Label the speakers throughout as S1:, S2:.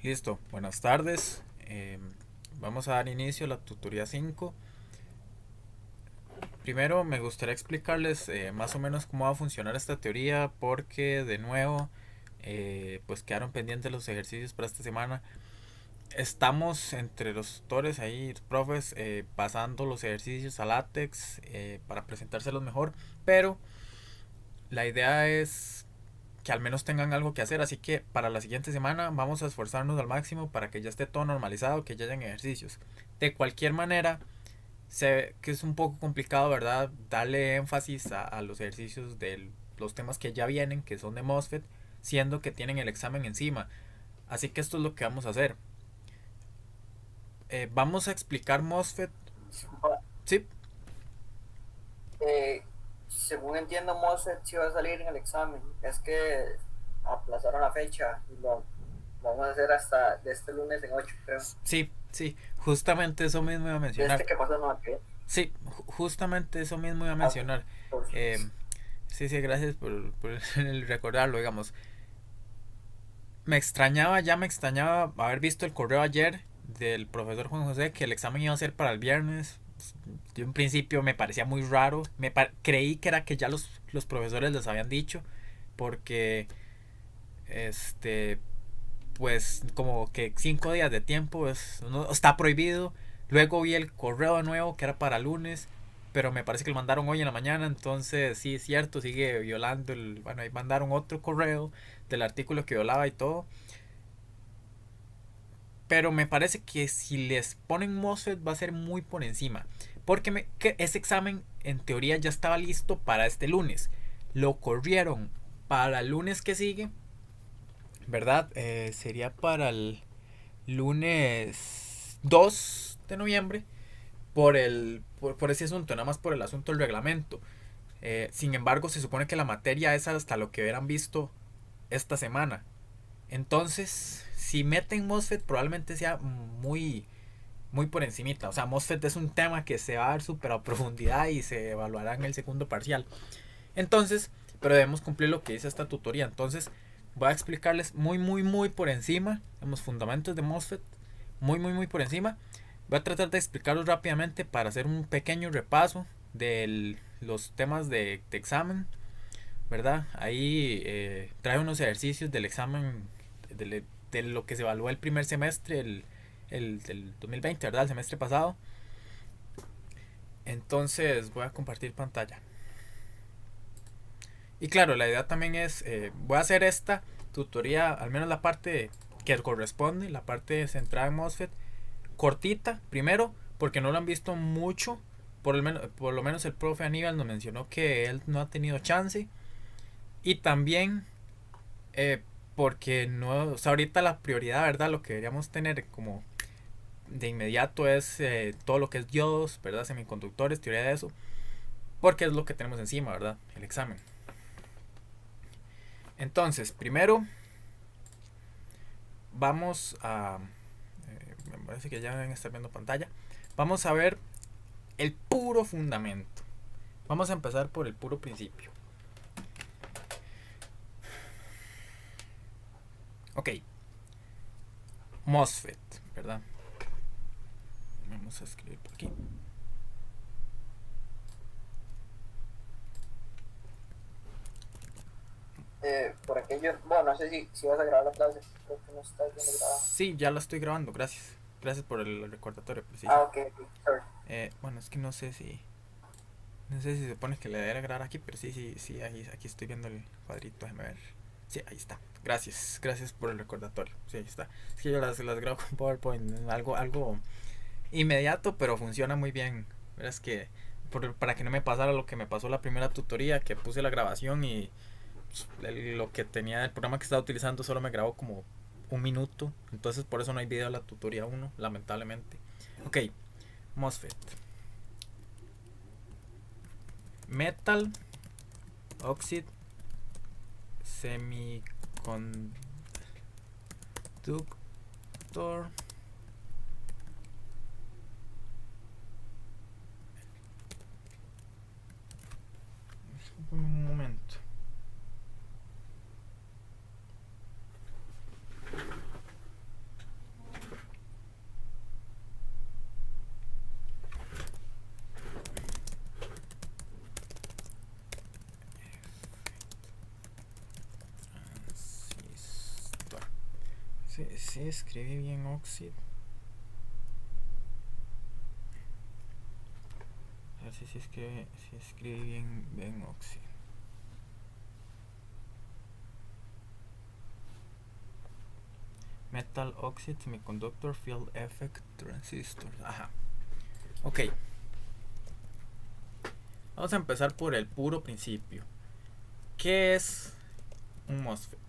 S1: Listo, buenas tardes. Vamos a dar inicio a la tutoría 5. Primero me gustaría explicarles más o menos cómo va a funcionar esta teoría porque de nuevo pues quedaron pendientes los ejercicios para esta semana. Estamos entre los tutores ahí, los profes, pasando los ejercicios a látex para presentárselos mejor, pero la idea es que al menos tengan algo que hacer, así que para la siguiente semana vamos a esforzarnos al máximo para que ya esté todo normalizado, que ya hayan ejercicios. De cualquier manera, sé que es un poco complicado, ¿verdad? Darle énfasis a los ejercicios de los temas que ya vienen, que son de MOSFET, siendo que tienen el examen encima. Así que esto es lo que vamos a hacer. Vamos a explicar MOSFET.
S2: Disculpa,
S1: Sí,
S2: eh, según entiendo, Mosset sí va a salir en el examen. Es que aplazaron la fecha y lo vamos a hacer hasta de este lunes en 8, creo.
S1: sí, sí. Justamente eso mismo iba a
S2: De
S1: mencionar.
S2: este que pasó, no, que.
S1: Sí, justamente eso mismo iba a
S2: Ah, ok,
S1: mencionar. Eh,
S2: entonces,
S1: sí, sí, gracias por el recordarlo, digamos. Ya me extrañaba haber visto el correo ayer del profesor Juan José que el examen iba a ser para el viernes. De un principio me parecía muy raro. Creí que era que ya los profesores les habían dicho. Porque, este, pues como que 5 días de tiempo no, está prohibido. Luego vi el correo de nuevo que era para lunes. Pero me parece que lo mandaron hoy en la mañana. Entonces, sí, es cierto, sigue violando el... Bueno, ahí mandaron otro correo del artículo que violaba y todo. Pero me parece que si les ponen MOSFET va a ser muy por encima. Porque que ese examen en teoría ya estaba listo para este lunes. Lo corrieron para el lunes que sigue. ¿Verdad? Sería para el lunes 2 de noviembre. Por ese asunto, nada más por el asunto del reglamento. Sin embargo, se supone que la materia es hasta lo que hubieran visto esta semana. Entonces, si meten MOSFET, probablemente sea muy por encimita. O sea, MOSFET es un tema que se va a dar súper a profundidad y se evaluará en el segundo parcial. Entonces, pero debemos cumplir lo que dice esta tutoría. Entonces, voy a explicarles muy por encima los fundamentos de MOSFET. Muy por encima. Voy a tratar de explicarlos rápidamente para hacer un pequeño repaso de los temas de examen, ¿verdad? Ahí trae unos ejercicios del examen de lo que se evaluó el primer semestre, del 2020, ¿verdad? El semestre pasado. Entonces voy a compartir pantalla. Y claro, la idea también es, voy a hacer esta tutoría, al menos la parte que corresponde, la parte centrada en MOSFET, cortita, primero, porque no lo han visto mucho. Por lo menos el profe Aníbal nos mencionó que él no ha tenido chance. Y también eh, porque no, o sea, ahorita la prioridad, ¿verdad? Lo que deberíamos tener como de inmediato es todo lo que es diodos, ¿verdad? Semiconductores, teoría de eso, porque es lo que tenemos encima, ¿verdad? El examen. Entonces, primero vamos a... me parece que ya deben estar viendo pantalla. Vamos a ver el puro fundamento. Vamos a empezar por el puro principio. Ok, MOSFET, ¿verdad? Vamos a escribir por aquí.
S2: por aquello, bueno, no sé si vas a grabar la clase, creo que no está siendo grabada.
S1: Sí, ya la estoy grabando, gracias. Gracias por el recordatorio, pero sí, sí.
S2: Ah, ok, ok, sorry.
S1: Bueno, es que no sé si... No sé si se pone que le debería grabar aquí, pero sí, aquí estoy viendo el cuadrito, déjame ver. Sí, ahí está. Gracias por el recordatorio. Sí, ahí está. Es que yo las grabo con PowerPoint, algo inmediato, pero funciona muy bien. Verás que para que no me pasara lo que me pasó la primera tutoría, que puse la grabación y lo que tenía el programa que estaba utilizando solo me grabó como un minuto. Entonces por eso no hay video de la tutoría uno lamentablemente. Ok, MOSFET. Metal Oxide Semiconductor. Un momento. Sí, escribí bien Oxid. A ver si escribe bien Oxid. Metal Oxide Semiconductor Field Effect Transistor. Ajá. Ok. Vamos a empezar por el puro principio. ¿Qué es un MOSFET?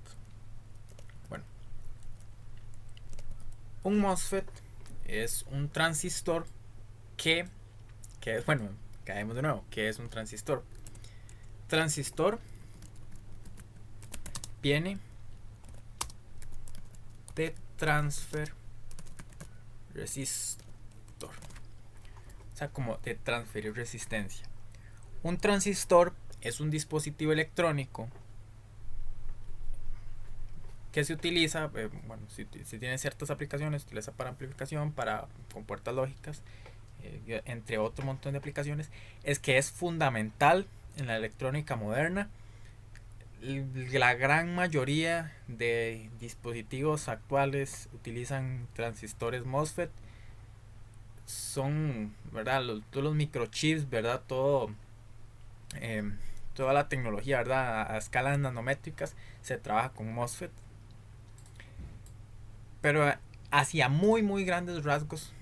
S1: Bueno, un MOSFET es un transistor que bueno, caemos de nuevo. ¿Qué es un transistor? Transistor viene de transfer resistor. O sea, como de transferir resistencia. Un transistor es un dispositivo electrónico que se utiliza, bueno, si tiene ciertas aplicaciones, se utiliza para amplificación, con puertas lógicas, entre otro montón de aplicaciones. Es que es fundamental en la electrónica moderna. La gran mayoría de dispositivos actuales utilizan transistores MOSFET. Son, ¿verdad? Todos los microchips, ¿verdad? Eh, Toda la tecnología, ¿verdad? A escalas nanométricas se trabaja con MOSFET. Pero hacia muy grandes rasgos,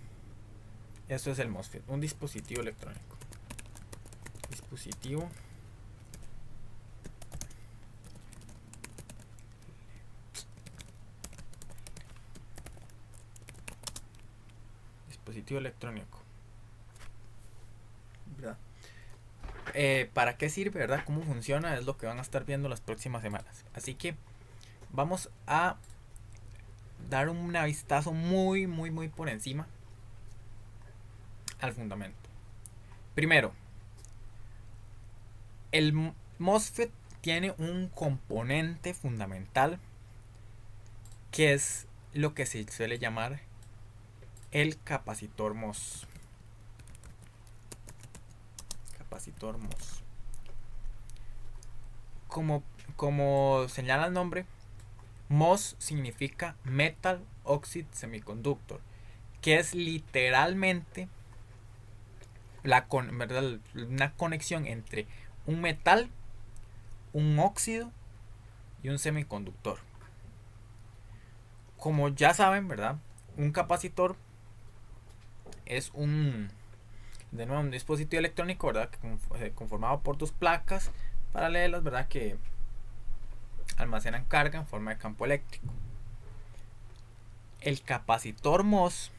S1: eso es el MOSFET, un dispositivo electrónico. Dispositivo electrónico, ¿verdad? ¿Para qué sirve, verdad? ¿Cómo funciona? Es lo que van a estar viendo las próximas semanas. Así que vamos a dar un vistazo muy por encima al fundamento. Primero, el MOSFET tiene un componente fundamental que es lo que se suele llamar el capacitor MOS. Capacitor MOS. Como señala el nombre, MOS significa Metal Oxide Semiconductor, que es literalmente ¿verdad? Una conexión entre un metal, un óxido y un semiconductor. Como ya saben, ¿verdad? Un capacitor es un dispositivo electrónico, ¿verdad? Conformado por dos placas paralelas, ¿verdad? Que almacenan carga en forma de campo eléctrico. El capacitor MOS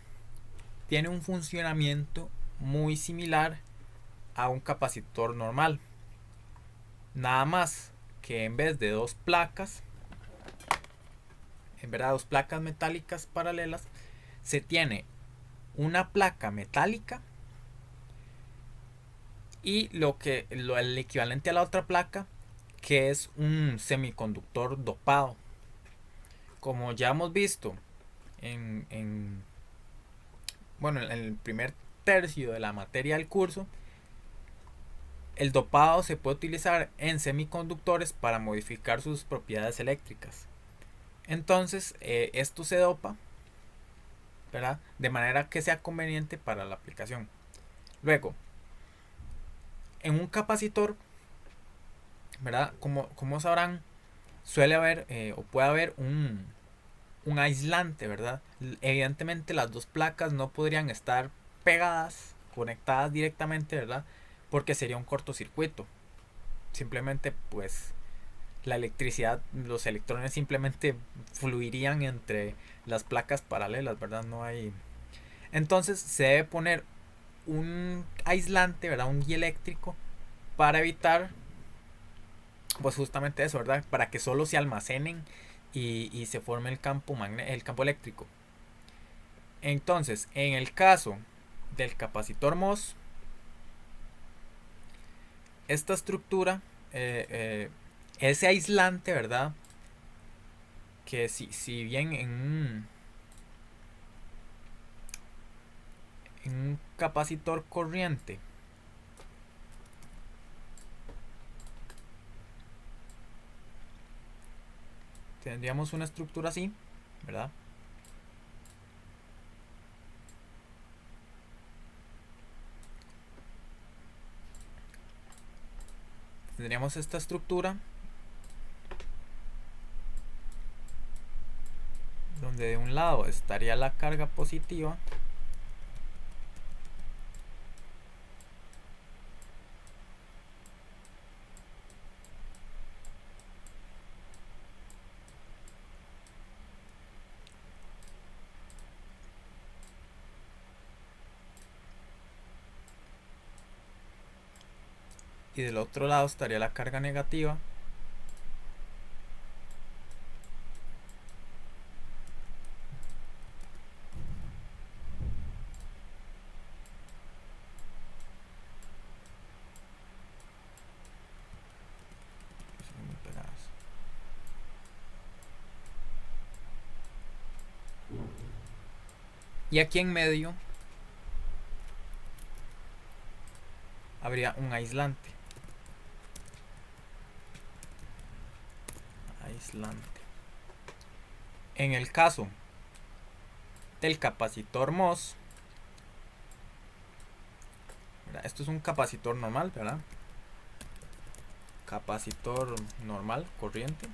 S1: tiene un funcionamiento muy similar a un capacitor normal. Nada más que en vez de dos placas, en verdad dos placas metálicas paralelas, se tiene una placa metálica y el equivalente a la otra placa, que es un semiconductor dopado. Como ya hemos visto bueno, en el primer tercio de la materia del curso, el dopado se puede utilizar en semiconductores para modificar sus propiedades eléctricas. Entonces, esto se dopa, ¿verdad? De manera que sea conveniente para la aplicación. Luego, en un capacitor, ¿verdad? Como sabrán, suele haber o puede haber un aislante, ¿verdad? Evidentemente las dos placas no podrían estar pegadas, conectadas directamente, ¿verdad? Porque sería un cortocircuito. Simplemente pues la electricidad, los electrones simplemente fluirían entre las placas paralelas, ¿verdad? No hay... Entonces se debe poner un aislante, ¿verdad? Un dieléctrico para evitar pues justamente eso, ¿verdad? Para que solo se almacenen y se forme el campo eléctrico. Entonces, en el caso del capacitor MOS, esta estructura, ese aislante, ¿verdad? Que si bien en un capacitor corriente tendríamos una estructura así, ¿verdad? tendríamos esta estructura donde de un lado estaría la carga positiva y del otro lado estaría la carga negativa. Y aquí en medio habría un aislante. En el caso del capacitor MOS, ¿verdad? Esto es un capacitor normal, ¿verdad? Capacitor normal, corriente.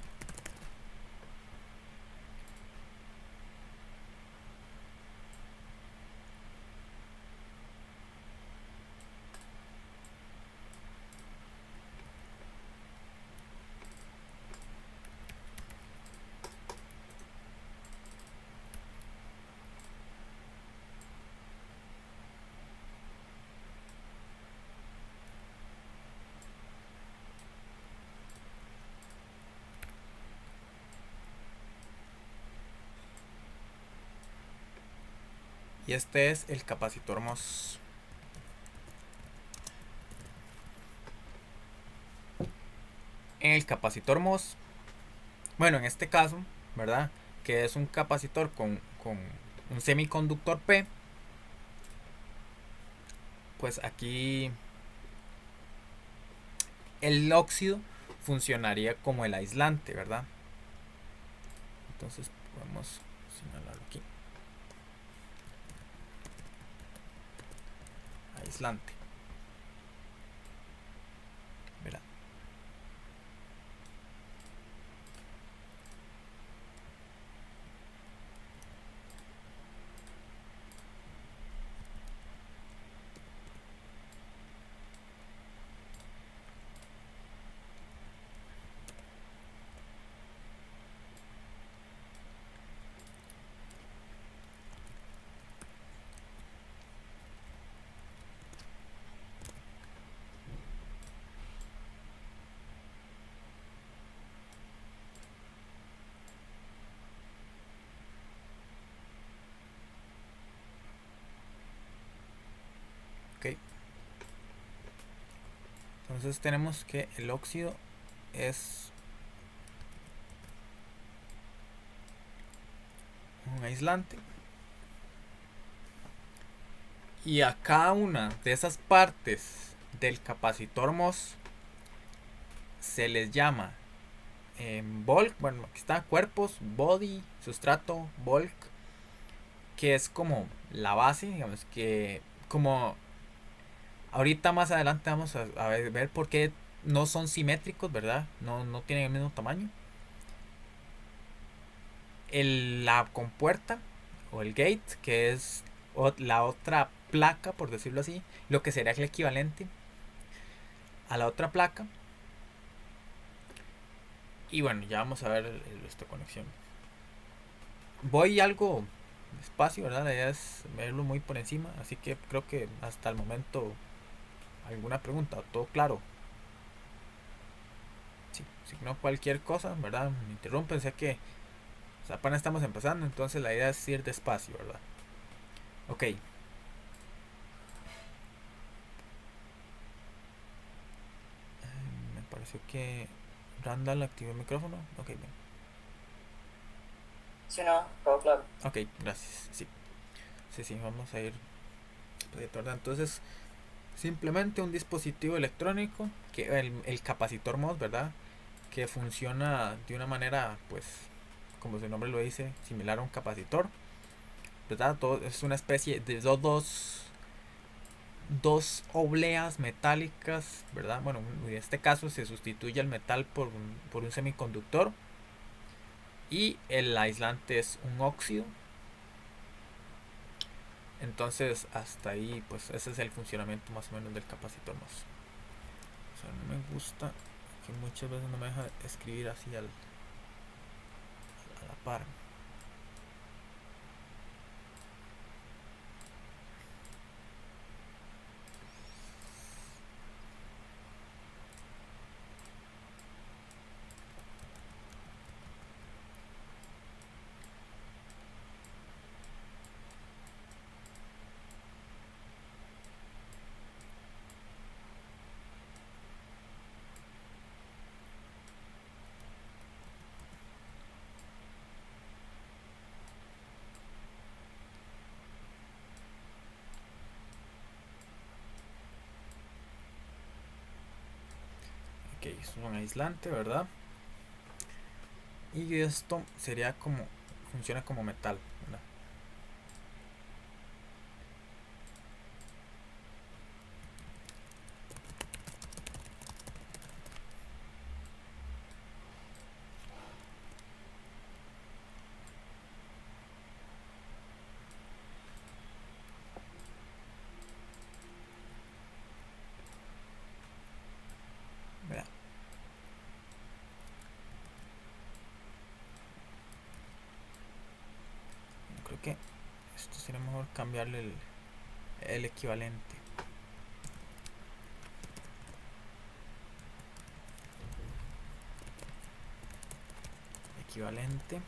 S1: Y este es el capacitor MOS. En el capacitor MOS, bueno, en este caso, ¿verdad? Que es un capacitor con un semiconductor P, pues aquí el óxido funcionaría como el aislante, ¿verdad? Entonces podemos señalarlo aquí. Aislante. ¿Verdad? Ok. Entonces tenemos que el óxido es un aislante. Y a cada una de esas partes del capacitor MOS se les llama bulk. Bueno, aquí está: cuerpos, body, sustrato, bulk, que es como la base, digamos, que como ahorita más adelante vamos a ver por qué no son simétricos, ¿verdad? No tienen el mismo tamaño. La compuerta o el gate, que es la otra placa, por decirlo así, lo que sería el equivalente a la otra placa. Y bueno, ya vamos a ver esta conexión. Voy algo despacio, ¿verdad? La idea es verlo muy por encima, así que creo que hasta el momento alguna pregunta, todo claro. Sí, si no, cualquier cosa, ¿verdad? Me interrumpen, sé que apenas estamos empezando, entonces la idea es ir despacio, ¿verdad? Ok. Me pareció que Randall activó el micrófono. Ok, bien.
S2: Sí, no, todo claro.
S1: Ok, gracias. Sí, sí, vamos a ir. Entonces, simplemente un dispositivo electrónico, que el capacitor MOS, ¿verdad? Que funciona de una manera, pues, como su nombre lo dice, similar a un capacitor, ¿verdad? Todo es una especie de dos dos obleas metálicas, ¿verdad? Bueno, en este caso se sustituye el metal por un semiconductor y el aislante es un óxido. Entonces hasta ahí pues ese es el funcionamiento más o menos del capacitor MOS. O sea, no me gusta que muchas veces no me deja escribir así a la par. Ok, es un aislante, ¿verdad? Y esto sería como, funciona como metal, ¿verdad? ¿Verdad? Creo que esto sería mejor cambiarle el equivalente. Equivalente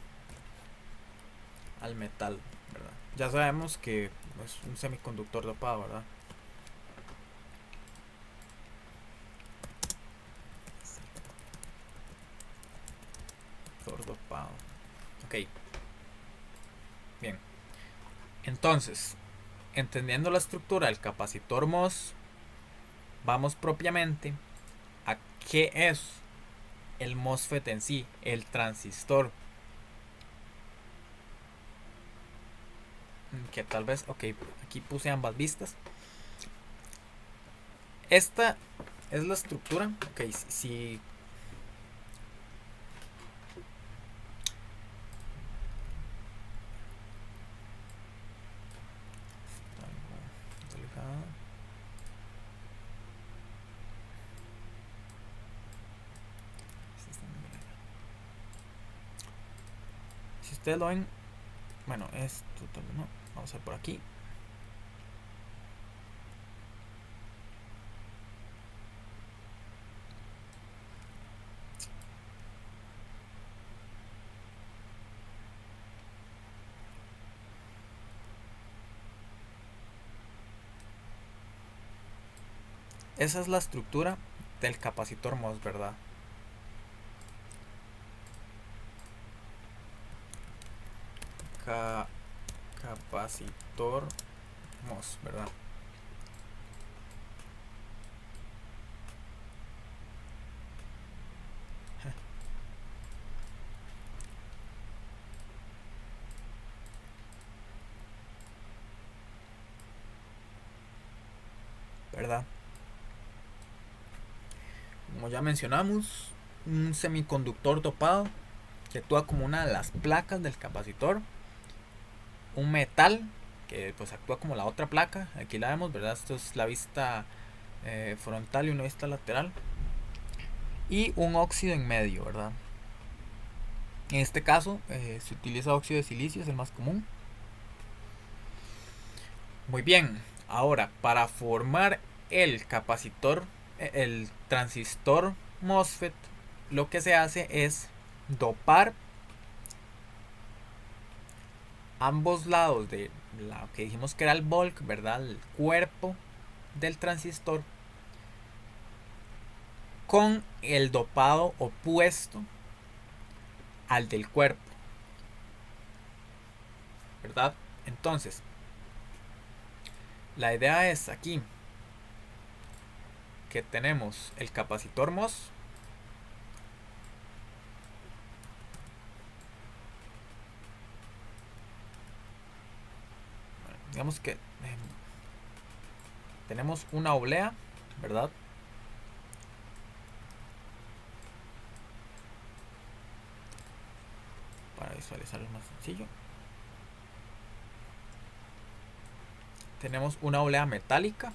S1: al metal, ¿verdad? Ya sabemos que es un semiconductor dopado, ¿verdad? Dopado. Ok, bien. Entonces, entendiendo la estructura del capacitor MOS, vamos propiamente a qué es el MOSFET en sí, el transistor. Que tal vez, ok, aquí puse ambas vistas. Esta es la estructura. Ok, si si ustedes lo ven, bueno, esto no, vamos a ver por aquí. Esa es la estructura del capacitor MOS, ¿verdad? Capacitor MOS, ¿verdad? ¿Verdad? Como ya mencionamos, un semiconductor dopado que actúa como una de las placas del capacitor. Un metal que pues actúa como la otra placa. Aquí la vemos, ¿verdad? Esto es la vista frontal y una vista lateral. Y un óxido en medio, ¿verdad? En este caso se utiliza óxido de silicio, es el más común. Muy bien, ahora para formar el capacitor, el transistor MOSFET, lo que se hace es dopar ambos lados de lo que dijimos que era el bulk, ¿verdad? El cuerpo del transistor con el dopado opuesto al del cuerpo, ¿verdad? Entonces, la idea es aquí que tenemos el capacitor MOS. Digamos que tenemos una oblea, ¿verdad? Para visualizarlo más sencillo. Tenemos una oblea metálica.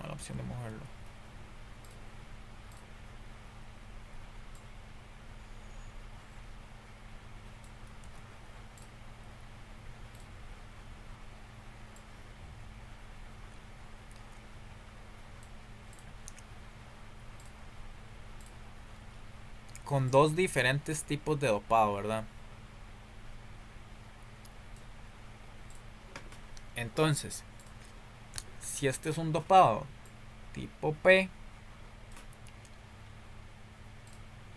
S1: La opción de moverlo. Con dos diferentes tipos de dopado, ¿verdad? Entonces, si este es un dopado tipo P,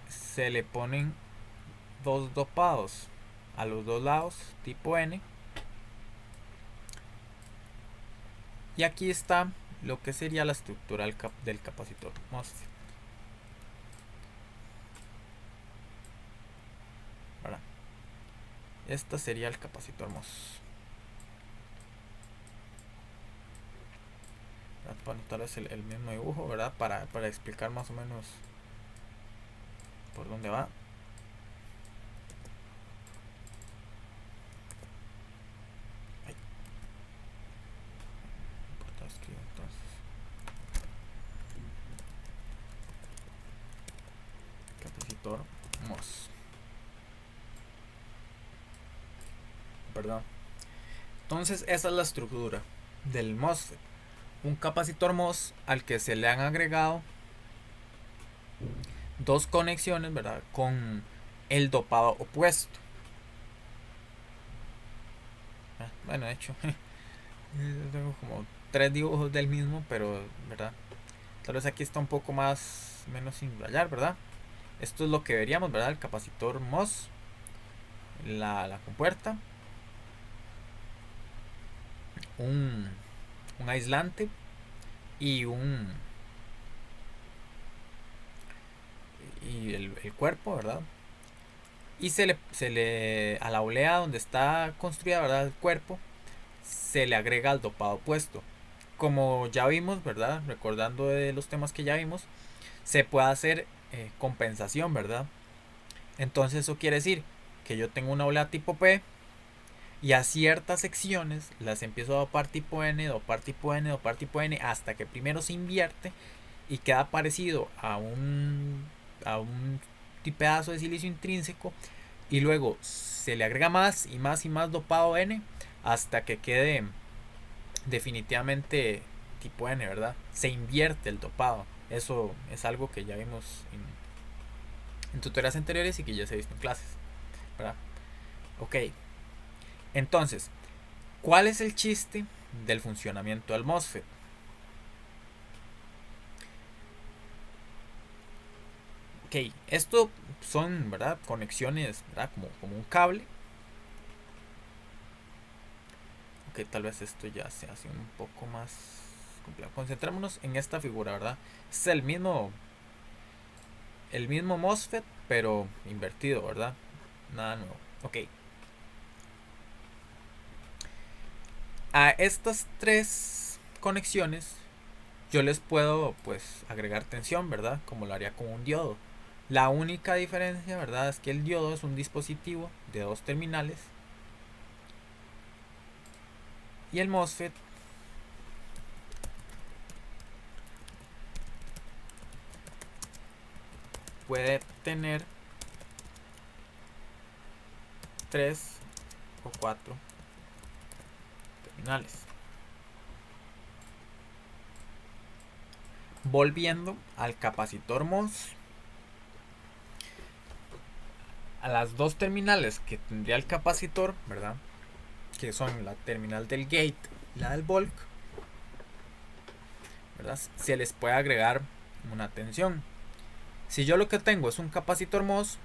S1: se le ponen dos dopados a los dos lados tipo N. Y aquí está lo que sería la estructura del capacitor MOSFET. ¿Verdad? Esta sería el capacitor MOS. Bueno, tal vez el mismo dibujo, ¿verdad? Para explicar más o menos por dónde va. Ay. Entonces. Capacitor MOS. Perdón. Entonces esa es la estructura del MOSFET. Un capacitor MOS al que se le han agregado dos conexiones, ¿verdad? Con el dopado opuesto. Bueno, de hecho, tengo como tres dibujos del mismo, pero, ¿verdad? Tal vez aquí está un poco menos sin rayar, ¿verdad? Esto es lo que veríamos, ¿verdad? El capacitor MOS, la compuerta, un aislante y el cuerpo, ¿verdad? Y se le a la olea donde está construida, ¿verdad? El cuerpo, se le agrega el dopado opuesto. Como ya vimos, ¿verdad? Recordando de los temas que ya vimos, se puede hacer compensación, ¿verdad? Entonces eso quiere decir que yo tengo una olea tipo P y a ciertas secciones las empiezo a dopar tipo N, dopar tipo N, dopar tipo N, hasta que primero se invierte y queda parecido a un pedazo de silicio intrínseco, y luego se le agrega más y más y más dopado N hasta que quede definitivamente tipo N, ¿verdad? Se invierte el dopado. Eso es algo que ya vimos en tutoriales anteriores y que ya se ha visto en clases, ¿verdad? Ok. Entonces, ¿cuál es el chiste del funcionamiento del MOSFET? Ok, esto son, ¿verdad? Conexiones, ¿verdad? Como un cable. Ok, tal vez esto ya se hace un poco más complejo. Concentrémonos en esta figura, ¿verdad? Es el mismo MOSFET, pero invertido, ¿verdad? Nada nuevo. Ok. A estas tres conexiones yo les puedo, pues, agregar tensión, ¿verdad? Como lo haría con un diodo. La única diferencia, ¿verdad? Es que el diodo es un dispositivo de dos terminales y el MOSFET puede tener 3 o 4 terminales. Volviendo al capacitor MOS, a las dos terminales que tendría el capacitor, ¿verdad? Que son la terminal del gate y la del bulk, ¿verdad? Se les puede agregar una tensión. Si yo lo que tengo es un capacitor MOS,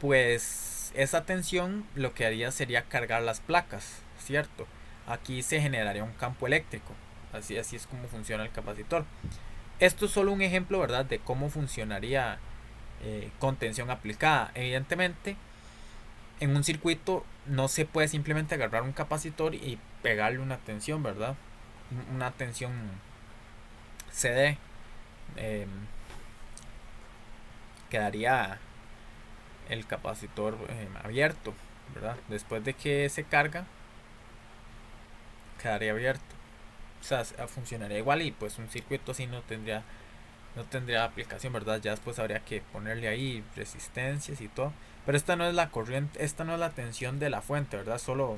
S1: pues esa tensión lo que haría sería cargar las placas, ¿cierto? Aquí se generaría un campo eléctrico. Así es como funciona el capacitor. Esto es solo un ejemplo, ¿verdad?, de cómo funcionaría con tensión aplicada. Evidentemente, en un circuito no se puede simplemente agarrar un capacitor y pegarle una tensión, ¿verdad? Una tensión CD. Eh, quedaría el capacitor abierto, ¿verdad? Después de que se carga, quedaría abierto. O sea, funcionaría igual y pues un circuito así no tendría aplicación, ¿verdad? Ya después habría que ponerle ahí resistencias y todo. Pero esta no es la corriente, esta no es la tensión de la fuente, ¿verdad? Solo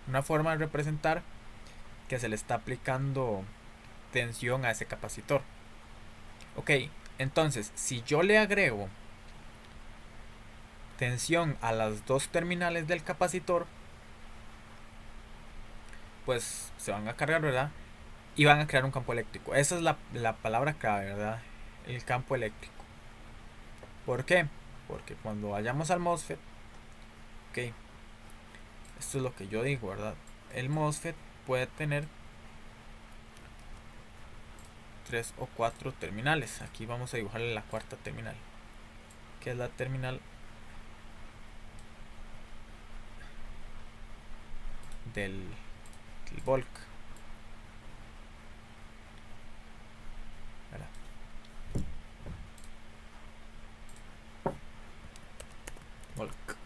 S1: una forma de representar que se le está aplicando tensión a ese capacitor. Ok, entonces, si yo le agrego tensión a las dos terminales del capacitor, pues se van a cargar, ¿verdad? Y van a crear un campo eléctrico. Esa es la palabra clave, ¿verdad? El campo eléctrico. ¿Por qué? Porque cuando vayamos al MOSFET, ok, esto es lo que yo digo, ¿verdad? El MOSFET puede tener 3 o 4 terminales. Aquí vamos a dibujarle la cuarta terminal, que es la terminal del bulk, ¿verdad? Bulk.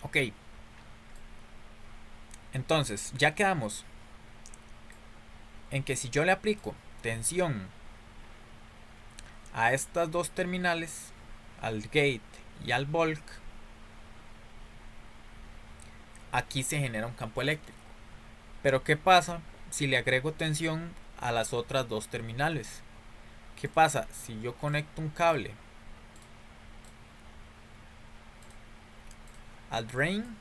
S1: Ok, entonces ya quedamos en que si yo le aplico tensión a estas dos terminales, al gate y al bulk, aquí se genera un campo eléctrico. Pero ¿qué pasa si le agrego tensión a las otras dos terminales? ¿Qué pasa si yo conecto un cable al drain?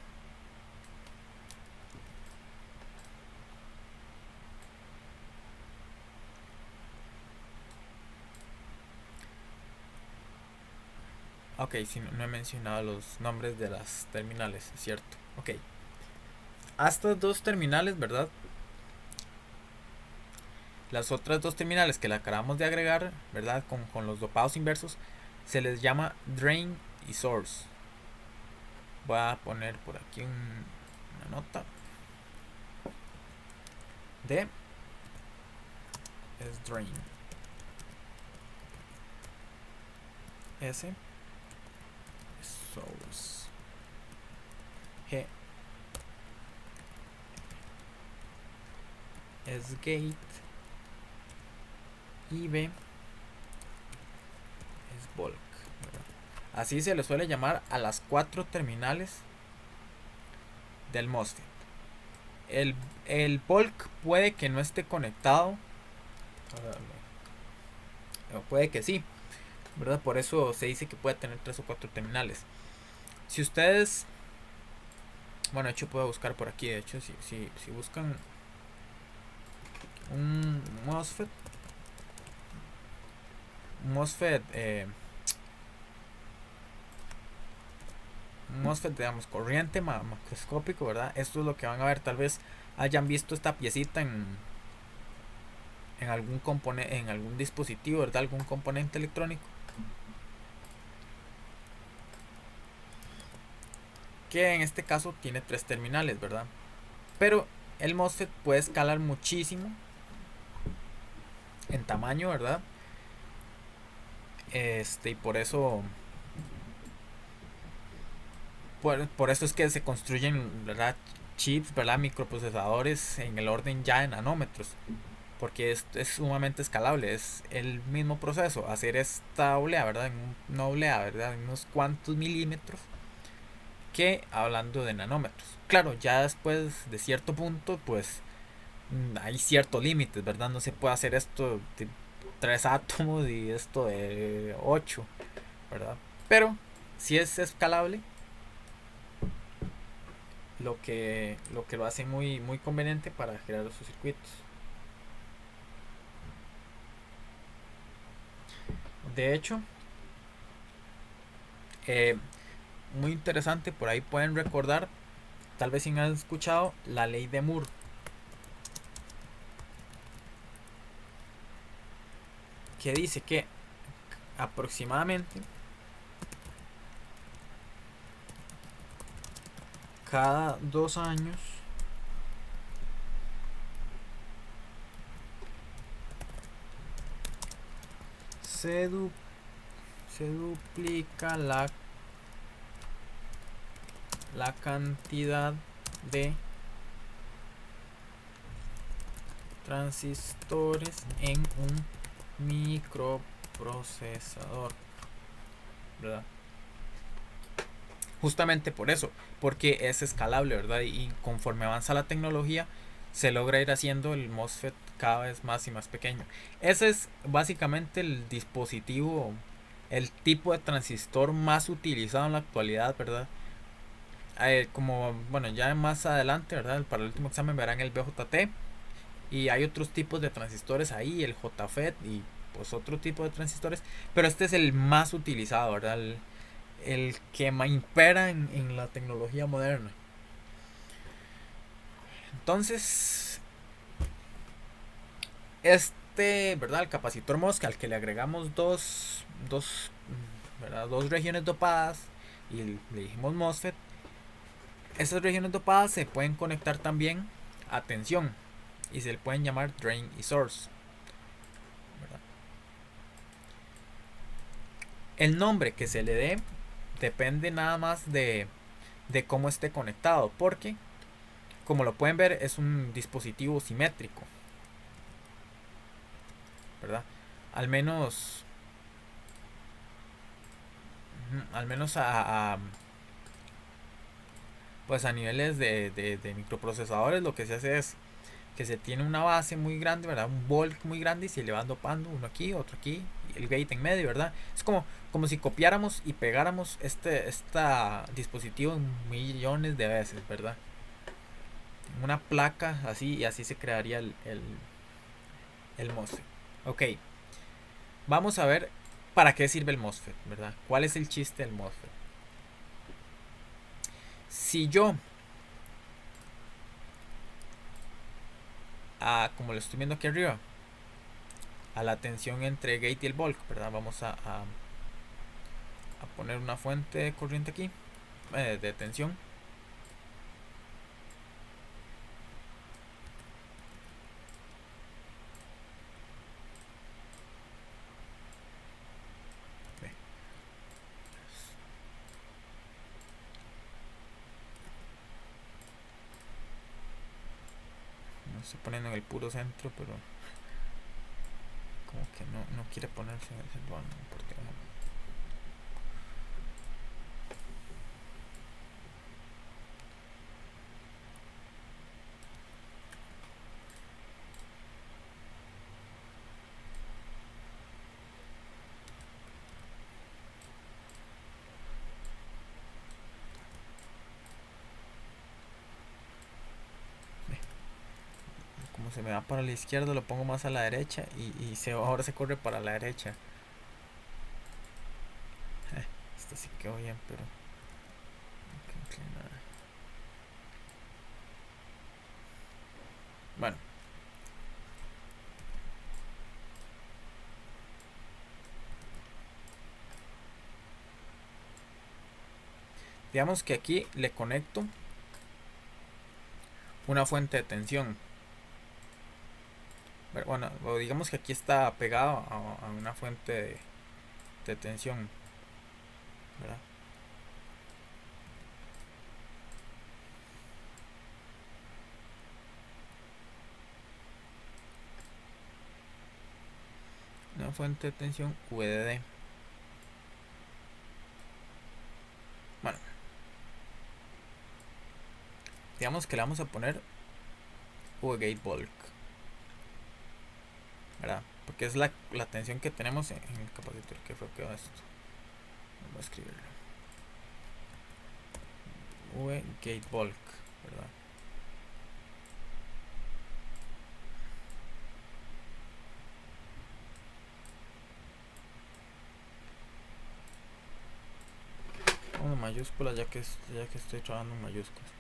S1: Ok, si no he mencionado los nombres de las terminales, es cierto. Ok, a estas dos terminales, ¿verdad? Las otras dos terminales que le acabamos de agregar, ¿verdad? Con los dopados inversos, se les llama drain y source. Voy a poner por aquí una nota de es drain. S source. G es gate. Y B es bulk, ¿verdad? Así se le suele llamar a las cuatro terminales del MOSFET. El bulk puede que no esté conectado, o puede que sí, ¿verdad? Por eso se dice que puede tener 3 o 4 terminales. Si ustedes, bueno, de hecho puedo buscar por aquí, de hecho, si buscan un MOSFET, digamos, corriente macroscópico, ¿verdad? Esto es lo que van a ver. Tal vez hayan visto esta piecita en algún componente, en algún dispositivo, ¿verdad? Algún componente electrónico. Que en este caso tiene 3 terminales, ¿verdad? Pero el MOSFET puede escalar muchísimo en tamaño, ¿verdad? Y por eso por eso es que se construyen, ¿verdad?, chips, ¿verdad?, microprocesadores en el orden ya de nanómetros, porque es sumamente escalable. Es el mismo proceso, hacer esta oblea, ¿verdad?, en una oblea, ¿verdad?, en unos cuantos milímetros, que hablando de nanómetros. Claro, ya después de cierto punto, pues hay ciertos límites, ¿verdad? No se puede hacer esto de 3 átomos y esto de 8, ¿verdad? Pero si es escalable, lo que lo hace muy, muy conveniente para crear sus circuitos. De hecho, eh, muy interesante, por ahí pueden recordar, tal vez si han escuchado, la ley de Moore. que dice que aproximadamente cada 2 años se duplica la cantidad de transistores en un microprocesador, ¿verdad? Justamente por eso, porque es escalable, ¿verdad? Y conforme avanza la tecnología, se logra ir haciendo el MOSFET cada vez más y más pequeño. Ese es básicamente el dispositivo, el tipo de transistor más utilizado en la actualidad, ¿verdad? Como, bueno, ya más adelante, ¿verdad? Para el último examen verán el BJT. Y hay otros tipos de transistores ahí, el JFET y pues otro tipo de transistores. Pero este es el más utilizado, ¿verdad? El que impera en la tecnología moderna. Entonces, ¿verdad? El capacitor MOSFET al que le agregamos ¿verdad? Dos regiones dopadas y le dijimos MOSFET. Esas regiones dopadas se pueden conectar también a tensión y se le pueden llamar drain y source, ¿verdad? El nombre que se le dé depende nada más de cómo esté conectado, porque como lo pueden ver es un dispositivo simétrico, ¿verdad? Al menos pues a niveles de microprocesadores lo que se hace es que se tiene una base muy grande, ¿verdad? Un bulk muy grande y se le va dopando uno aquí, otro aquí, y el gate en medio, ¿verdad? Es como si copiáramos y pegáramos este dispositivo millones de veces, ¿verdad? Una placa así y así se crearía el MOSFET. Ok, vamos a ver para qué sirve el MOSFET, ¿verdad? ¿Cuál es el chiste del MOSFET? Si yo, como lo estoy viendo aquí arriba, a la tensión entre gate y el bulk, ¿verdad? Vamos a poner una fuente de corriente aquí, de tensión. No estoy poniendo en el puro centro, pero como que no quiere ponerse en el centro. No, porque como se me va para la izquierda, lo pongo más a la derecha y ahora se corre para la derecha. Esto sí quedó bien, pero bueno, digamos que aquí le conecto una fuente de tensión. Bueno, o digamos que aquí está pegado a una fuente de tensión, ¿verdad? Una fuente de tensión VDD. Bueno, digamos que le vamos a poner VGate bulk, ¿verdad? Porque es la tensión que tenemos en el capacitor. ¿Qué fue que va esto? Vamos a escribirlo. VGate bulk, ¿verdad? Una mayúscula ya que estoy trabajando en mayúsculas.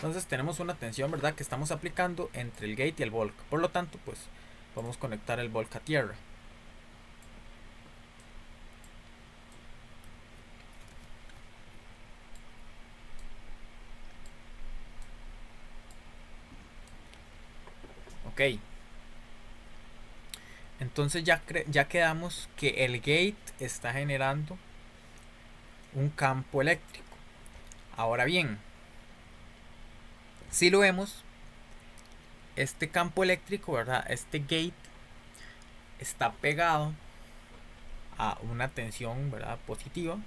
S1: Entonces tenemos una tensión, ¿verdad?, que estamos aplicando entre el gate y el volca. Por lo tanto, pues podemos conectar el volca a tierra. Ok. Entonces ya quedamos que el gate está generando un campo eléctrico. Ahora bien, si lo vemos, este campo eléctrico, ¿verdad?, este gate está pegado a una tensión, ¿verdad?, positiva.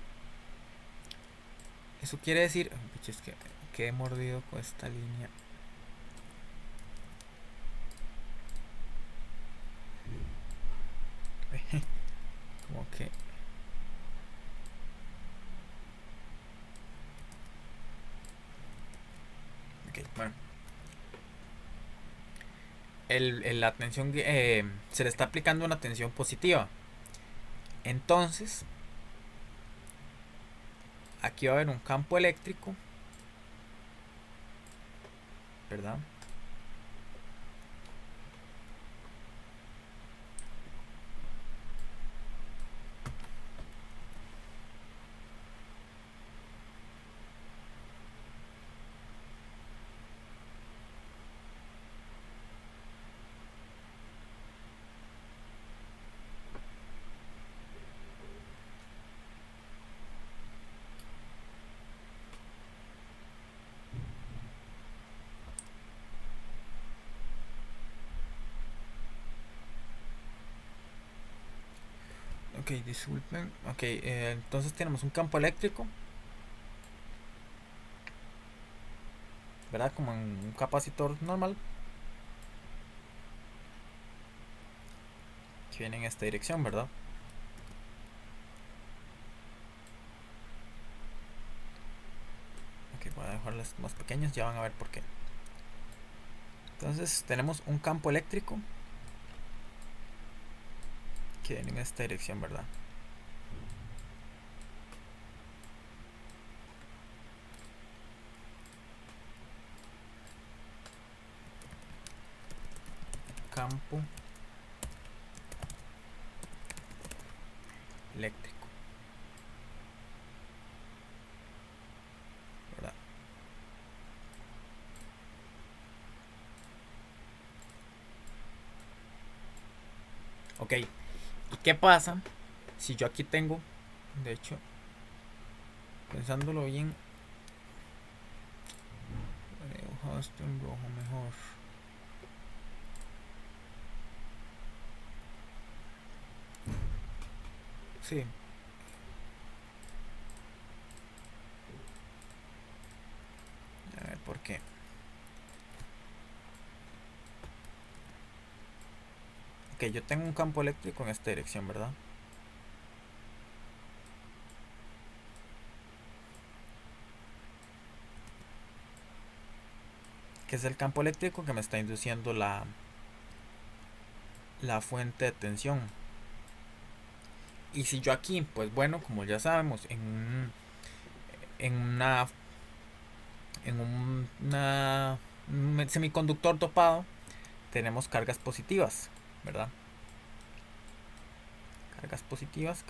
S1: Eso quiere decir, es que quedé mordido con esta línea. Como que ok, bueno, la tensión se le está aplicando una tensión positiva. Entonces aquí va a haber un campo eléctrico, ¿verdad? Ok, disculpen. Ok, entonces tenemos un campo eléctrico, ¿verdad? Como en un capacitor normal, que viene en esta dirección, ¿verdad? Ok, voy a dejarlas más pequeñas, ya van a ver por qué. Entonces tenemos un campo eléctrico que viene en esta dirección, ¿verdad? Campo eléctrico, ¿verdad? Ok, ¿y qué pasa si yo aquí tengo, de hecho, pensándolo bien, he dibujado esto en rojo mejor? Sí. A ver por qué. Ok, yo tengo un campo eléctrico en esta dirección, ¿verdad? Que es el campo eléctrico que me está induciendo la fuente de tensión. Y si yo aquí, pues bueno, como ya sabemos, en una en un semiconductor dopado tenemos cargas positivas, ¿verdad? Cargas positivas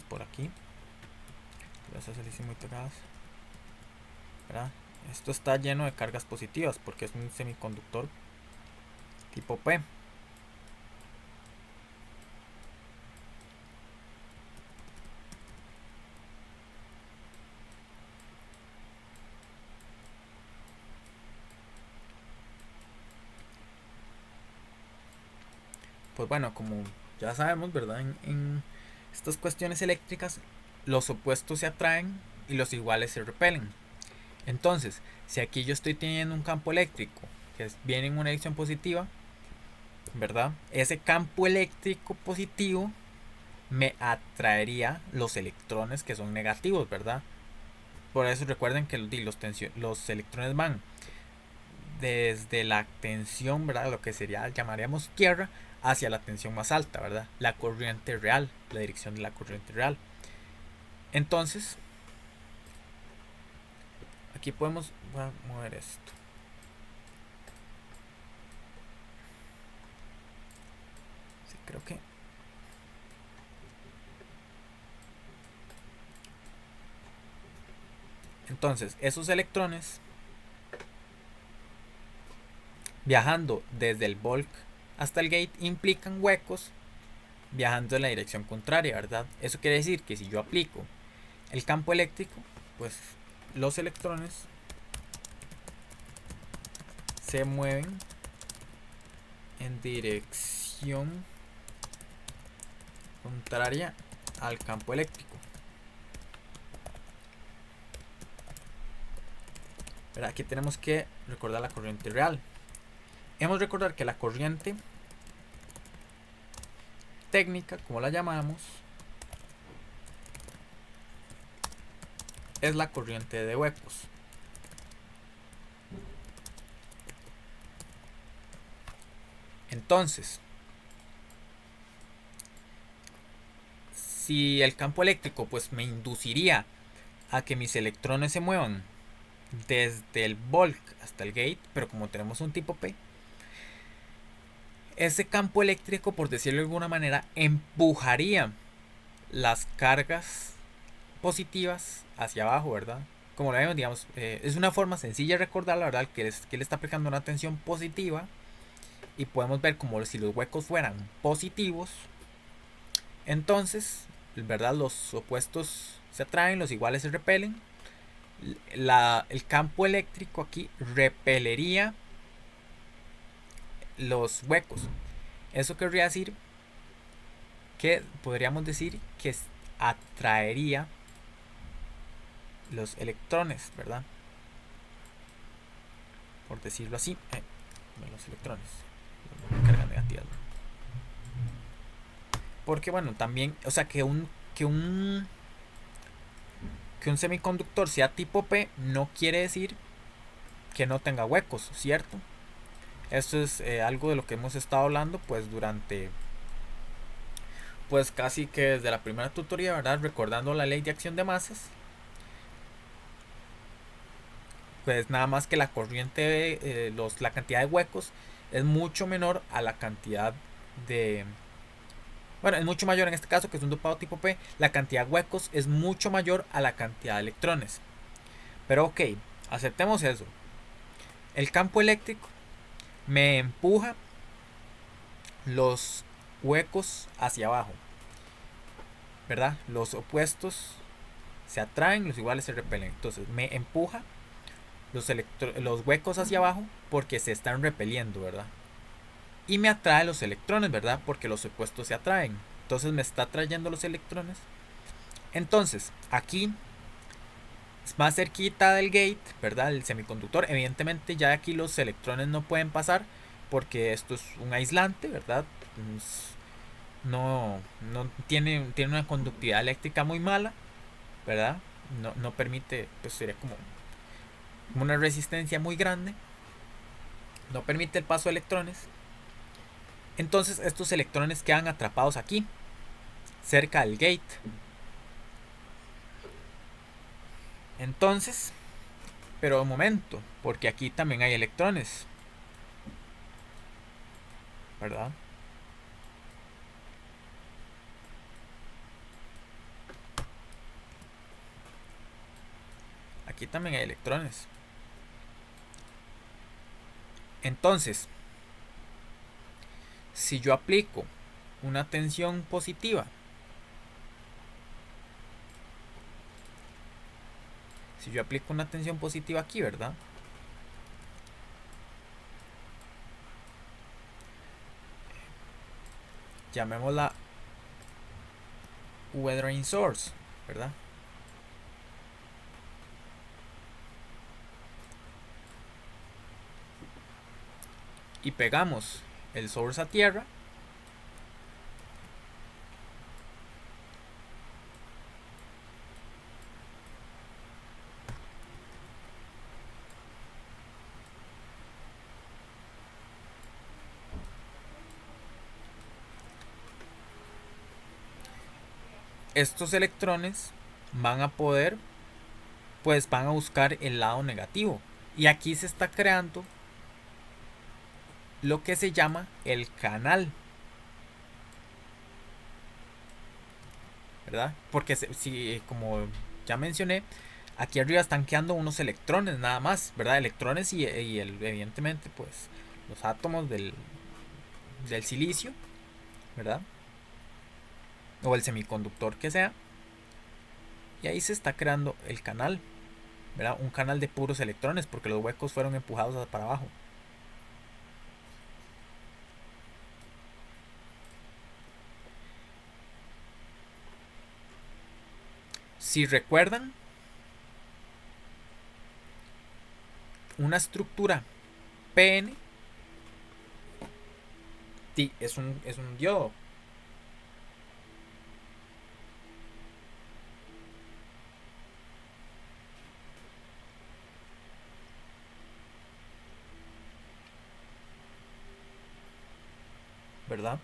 S1: por aquí. Las hice muy pegadas, ¿verdad? Esto está lleno de cargas positivas porque es un semiconductor tipo P. Pues bueno, como ya sabemos, ¿verdad? En estas cuestiones eléctricas, los opuestos se atraen y los iguales se repelen. Entonces, si aquí yo estoy teniendo un campo eléctrico que viene en una dirección positiva, ¿verdad? Ese campo eléctrico positivo me atraería los electrones que son negativos, ¿verdad? Por eso recuerden que los electrones van desde la tensión, ¿verdad? Lo que sería, llamaríamos tierra, hacia la tensión más alta, ¿verdad? La corriente real, la dirección de la corriente real. Entonces, aquí podemos, voy a mover esto. Sí, creo que entonces esos electrones viajando desde el bulk hasta el gate implican huecos viajando en la dirección contraria, ¿verdad? Eso quiere decir que si yo aplico el campo eléctrico, pues los electrones se mueven en dirección contraria al campo eléctrico. Pero aquí tenemos que recordar la corriente real. Hemos de recordar que la corriente técnica, como la llamamos, es la corriente de huecos. Entonces, si el campo eléctrico pues me induciría a que mis electrones se muevan desde el bulk hasta el gate, pero como tenemos un tipo P, ese campo eléctrico, por decirlo de alguna manera, empujaría las cargas positivas hacia abajo, ¿verdad? Como lo vemos, digamos, es una forma sencilla de recordar, la verdad, que le está aplicando una tensión positiva y podemos ver como si los huecos fueran positivos, entonces, ¿verdad? Los opuestos se atraen, los iguales se repelen. El campo eléctrico aquí repelería los huecos. Eso querría decir que podríamos decir que atraería los electrones, ¿verdad? Por decirlo así, los electrones, carga negativa. Porque bueno, también, o sea, que un semiconductor sea tipo P no quiere decir que no tenga huecos, ¿cierto? Esto es algo de lo que hemos estado hablando pues durante pues casi que desde la primera tutoría, ¿verdad? Recordando la ley de acción de masas. Pues nada más que la corriente, la cantidad de huecos es mucho menor a la cantidad de... Bueno, es mucho mayor en este caso, que es un dopado tipo P. La cantidad de huecos es mucho mayor a la cantidad de electrones. Pero ok, aceptemos eso. El campo eléctrico me empuja los huecos hacia abajo, ¿verdad? Los opuestos se atraen, los iguales se repelen. Entonces me empuja los huecos hacia abajo porque se están repeliendo, ¿verdad? Y me atrae los electrones, ¿verdad? Porque los opuestos se atraen. Entonces me está trayendo los electrones. Entonces, aquí más cerquita del gate, ¿verdad? El semiconductor. Evidentemente ya aquí los electrones no pueden pasar porque esto es un aislante, ¿verdad? No tiene una conductividad eléctrica muy mala, ¿verdad? No permite, pues sería como una resistencia muy grande. No permite el paso de electrones. Entonces estos electrones quedan atrapados aquí, cerca del gate. Entonces, pero un momento, porque aquí también hay electrones, ¿verdad? Aquí también hay electrones. Entonces, si yo aplico una tensión positiva, aquí, ¿verdad? Llamémosla weathering source, ¿verdad? Y pegamos el source a tierra, estos electrones van a poder pues van a buscar el lado negativo. Y aquí se está creando lo que se llama el canal, ¿verdad? Porque si, como ya mencioné, aquí arriba están quedando unos electrones nada más, ¿verdad? Electrones y evidentemente pues los átomos del silicio, ¿verdad? O el semiconductor que sea. Y ahí se está creando el canal, ¿verdad? Un canal de puros electrones porque los huecos fueron empujados para abajo. Si recuerdan, una estructura PN es un diodo. ¿Verdad?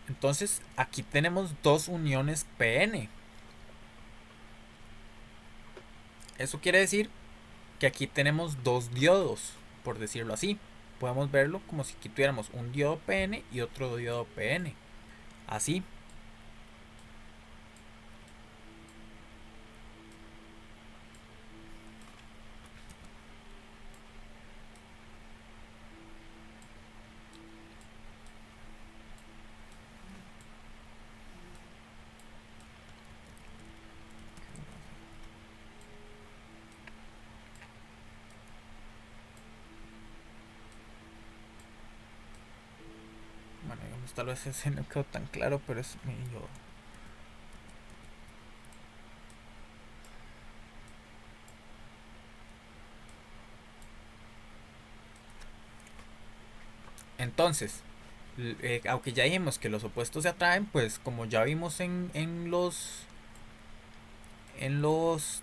S1: Entonces aquí tenemos dos uniones PN. Eso quiere decir que aquí tenemos dos diodos, por decirlo así. Podemos verlo como si aquí tuviéramos un diodo PN y otro diodo PN. Así. Bueno, digamos, tal vez ese no quedó tan claro, pero es medio... Entonces, aunque ya dijimos que los opuestos se atraen, pues como ya vimos en los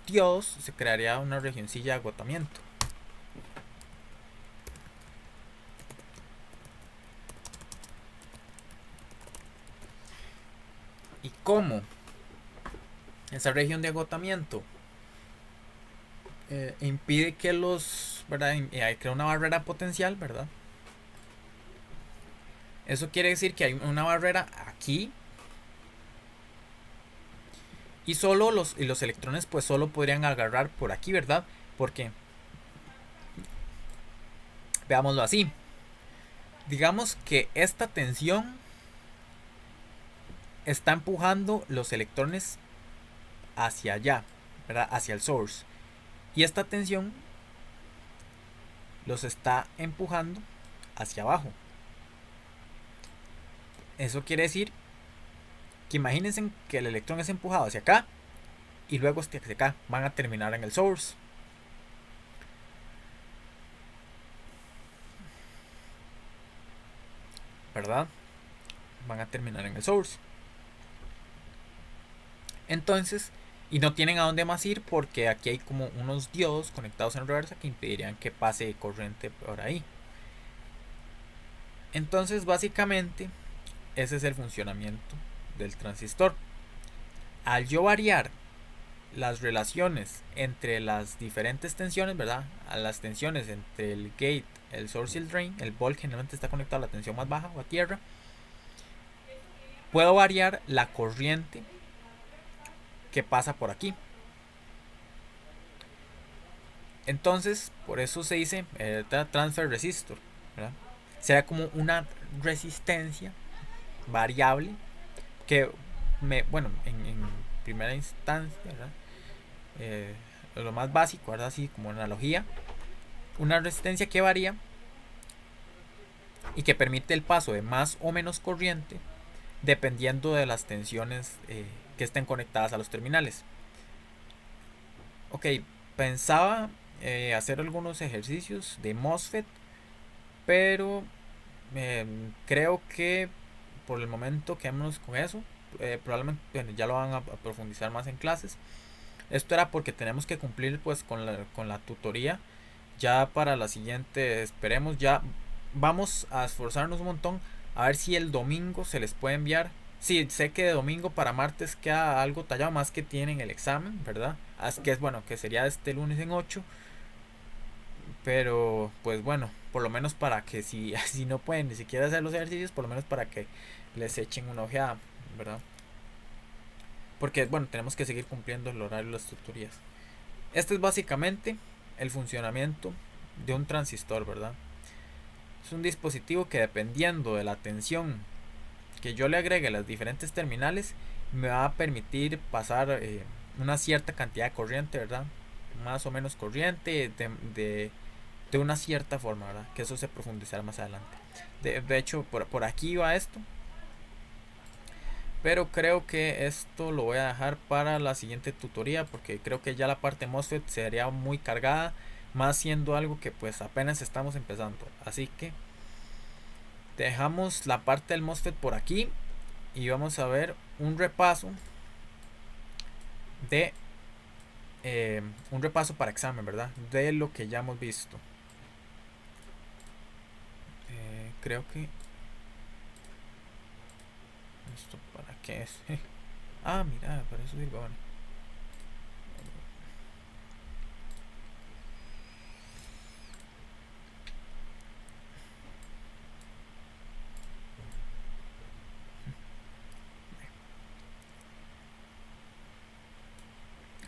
S1: diodos, se crearía una regioncilla de agotamiento. ¿Y cómo? Esa región de agotamiento impide que los, ¿verdad? Crea una barrera potencial, ¿verdad? Eso quiere decir que hay una barrera aquí y solo los electrones pues solo podrían agarrar por aquí, ¿verdad? Porque veámoslo así. Digamos que esta tensión está empujando los electrones hacia allá, ¿verdad? Hacia el source. Y esta tensión los está empujando hacia abajo. Eso quiere decir que imagínense que el electrón es empujado hacia acá y luego hacia acá. Van a terminar en el source. ¿Verdad? Van a terminar en el source. Entonces, y no tienen a dónde más ir porque aquí hay como unos diodos conectados en reversa que impedirían que pase corriente por ahí. Entonces, básicamente, ese es el funcionamiento del transistor. Al yo variar las relaciones entre las diferentes tensiones, ¿verdad? A las tensiones entre el gate, el source y el drain, el volt generalmente está conectado a la tensión más baja o a tierra. Puedo variar la corriente que pasa por aquí. Entonces, por eso se dice transfer resistor, ¿verdad? Será como una resistencia variable que bueno, en primera instancia, ¿verdad? Lo más básico, ¿verdad? Así como analogía, una resistencia que varía y que permite el paso de más o menos corriente dependiendo de las tensiones que estén conectadas a los terminales. Ok, pensaba hacer algunos ejercicios de MOSFET, pero creo que por el momento quedémonos con eso. Probablemente ya lo van a profundizar más en clases. Esto era porque tenemos que cumplir pues con la tutoría. Ya para la siguiente esperemos, ya vamos a esforzarnos un montón a ver si el domingo se les puede enviar Sí, sé que de domingo para martes queda algo tallado más que tienen el examen, ¿verdad? Así que es bueno, que sería este lunes en 8. Pero pues bueno, por lo menos para que si no pueden ni siquiera hacer los ejercicios, por lo menos para que les echen una ojeada, ¿verdad? Porque bueno, tenemos que seguir cumpliendo el horario de las tutorías. Este es básicamente el funcionamiento de un transistor, ¿verdad? Es un dispositivo que dependiendo de la tensión que yo le agregue a las diferentes terminales, me va a permitir pasar una cierta cantidad de corriente, ¿verdad? Más o menos corriente de una cierta forma, ¿verdad? Que eso se profundizará más adelante. De hecho, por aquí va esto. Pero creo que esto lo voy a dejar para la siguiente tutoría porque creo que ya la parte MOSFET sería muy cargada, más siendo algo que pues apenas estamos empezando. Así que dejamos la parte del MOSFET por aquí y vamos a ver un repaso de un repaso para examen, ¿verdad? De lo que ya hemos visto. Creo que esto para qué es. Ah, mira, para eso sirve. Bueno.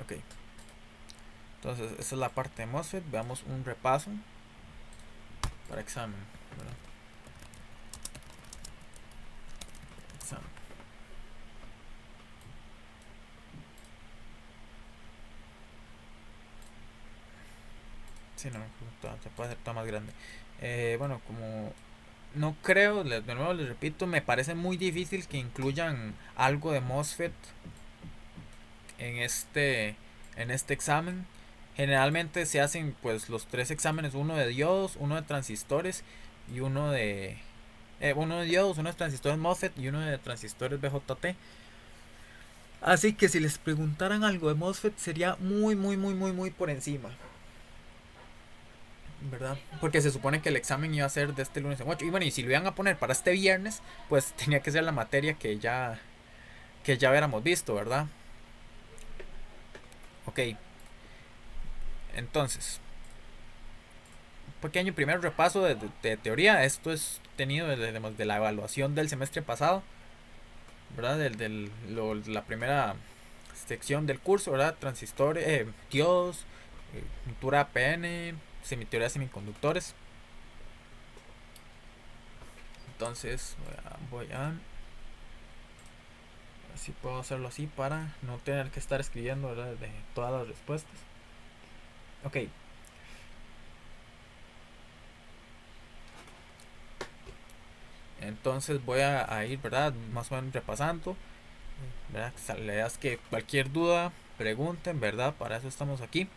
S1: Ok. Entonces, esa es la parte de MOSFET. Veamos un repaso para examen, ¿verdad? Examen. Sí, no, se puede hacer todo más grande. Bueno, como no creo, de nuevo les repito, me parece muy difícil que incluyan algo de MOSFET en este examen. Generalmente se hacen pues los tres exámenes, uno de diodos, uno de transistores y uno de diodos, uno de transistores MOSFET y uno de transistores BJT. Así que si les preguntaran algo de MOSFET sería muy muy muy muy muy por encima, ¿verdad? Porque se supone que el examen iba a ser de este lunes en 8. Y bueno, y si lo iban a poner para este viernes, pues tenía que ser la materia que ya hubiéramos visto, ¿verdad? Ok, entonces, un pequeño primer repaso de teoría. Esto es tenido de la evaluación del semestre pasado, ¿verdad? La primera sección del curso, ¿verdad? Transistores, diodos, cultura PN, semiteoría de semiconductores. Entonces, voy a si puedo hacerlo así para no tener que estar escribiendo, ¿verdad? De todas las respuestas. Ok, entonces voy a ir, ¿verdad? Más o menos repasando, ¿verdad? Leas que cualquier duda, pregunten, ¿verdad? Para eso estamos aquí.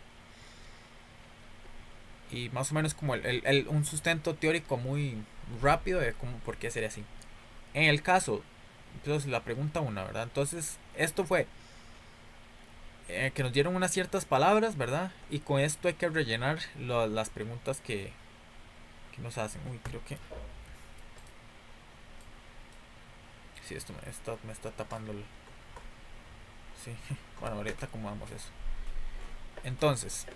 S1: Y más o menos como un sustento teórico muy rápido de cómo, por qué sería así. En el caso, entonces la pregunta una, ¿verdad? Entonces, esto fue que nos dieron unas ciertas palabras, ¿verdad? Y con esto hay que rellenar las preguntas que nos hacen. Uy, creo que sí, esto me está tapando el... Sí, bueno, ahorita acomodamos eso. Entonces,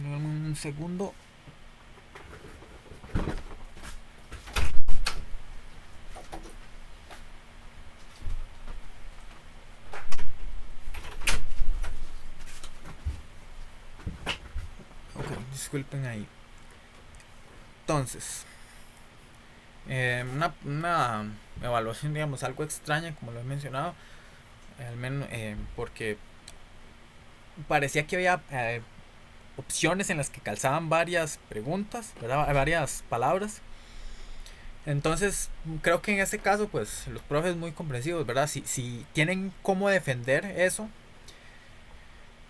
S1: un segundo. Ok, disculpen ahí. Entonces, una evaluación, digamos, algo extraña, como lo he mencionado, al menos porque parecía que había opciones en las que calzaban varias preguntas, ¿verdad? Varias palabras. Entonces, creo que en ese caso, pues los profes muy comprensivos, ¿verdad? Si tienen cómo defender eso,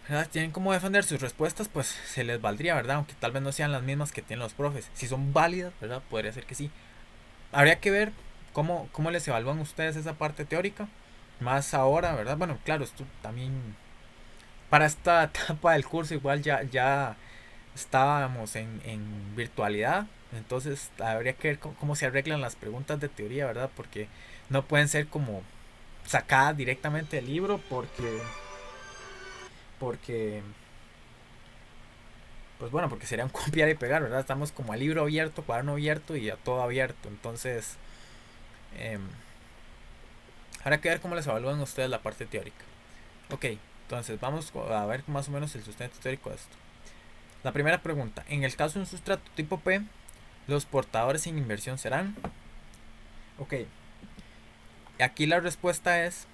S1: ¿verdad? Tienen cómo defender sus respuestas, pues se les valdría, ¿verdad? Aunque tal vez no sean las mismas que tienen los profes. Si son válidas, ¿verdad? Podría ser que sí. Habría que ver cómo les evalúan ustedes esa parte teórica. Más ahora, ¿verdad? Bueno, claro, esto también para esta etapa del curso igual ya estábamos en virtualidad, entonces habría que ver cómo se arreglan las preguntas de teoría, ¿verdad? Porque no pueden ser como sacadas directamente del libro porque pues bueno, porque sería un copiar y pegar, ¿verdad? Estamos como a libro abierto, cuaderno abierto y a todo abierto, entonces eh, habrá que ver cómo les evalúan ustedes la parte teórica. Ok, entonces vamos a ver más o menos el sustento teórico de esto. La primera pregunta, en el caso de un sustrato tipo P, los portadores sin inversión serán. Ok, aquí la respuesta es,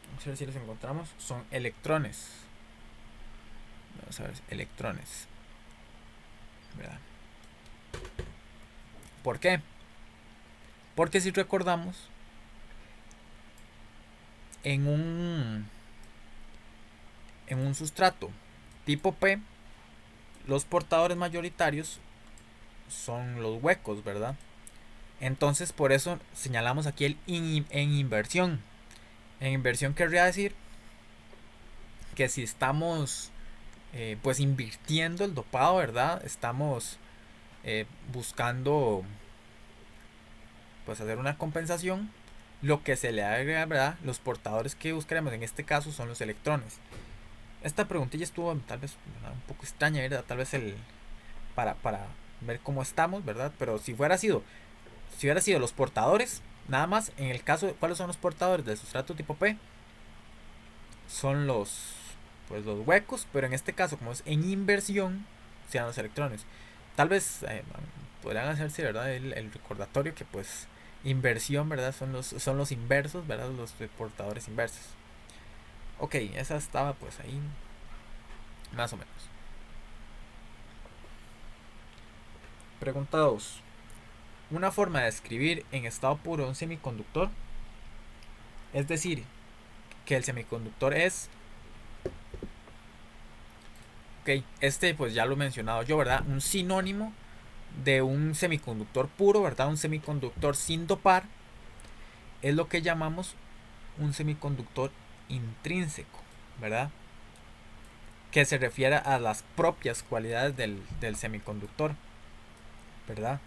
S1: vamos a ver si los encontramos, son electrones. Vamos a ver, electrones. ¿Verdad? ¿Por qué? Porque si recordamos, en un, en un sustrato tipo P, los portadores mayoritarios son los huecos, ¿verdad? Entonces por eso señalamos aquí el en inversión. En inversión querría decir que si estamos pues invirtiendo el dopado, ¿verdad? Estamos buscando pues hacer una compensación. Lo que se le agrega, ¿verdad? Los portadores que buscaremos en este caso son los electrones. Esta preguntilla estuvo tal vez, ¿verdad?, un poco extraña, ¿verdad? Tal vez para ver cómo estamos, ¿verdad? Pero si hubiera sido los portadores, nada más, en el caso de cuáles son los portadores del sustrato tipo P, son los huecos, pero en este caso, como es en inversión, sean los electrones. Tal vez podrían hacerse, ¿verdad?, el recordatorio que pues inversión, ¿verdad?, son los inversos, ¿verdad?, los portadores inversos. Ok, esa estaba pues ahí más o menos. Pregunta 2. Una forma de escribir en estado puro un semiconductor, es decir, que el semiconductor es, ok, este pues ya lo he mencionado yo, ¿verdad?, un sinónimo de un semiconductor puro, ¿verdad?, un semiconductor sin dopar, es lo que llamamos un semiconductor intrínseco, ¿verdad?, que se refiere a las propias cualidades del semiconductor, ¿verdad?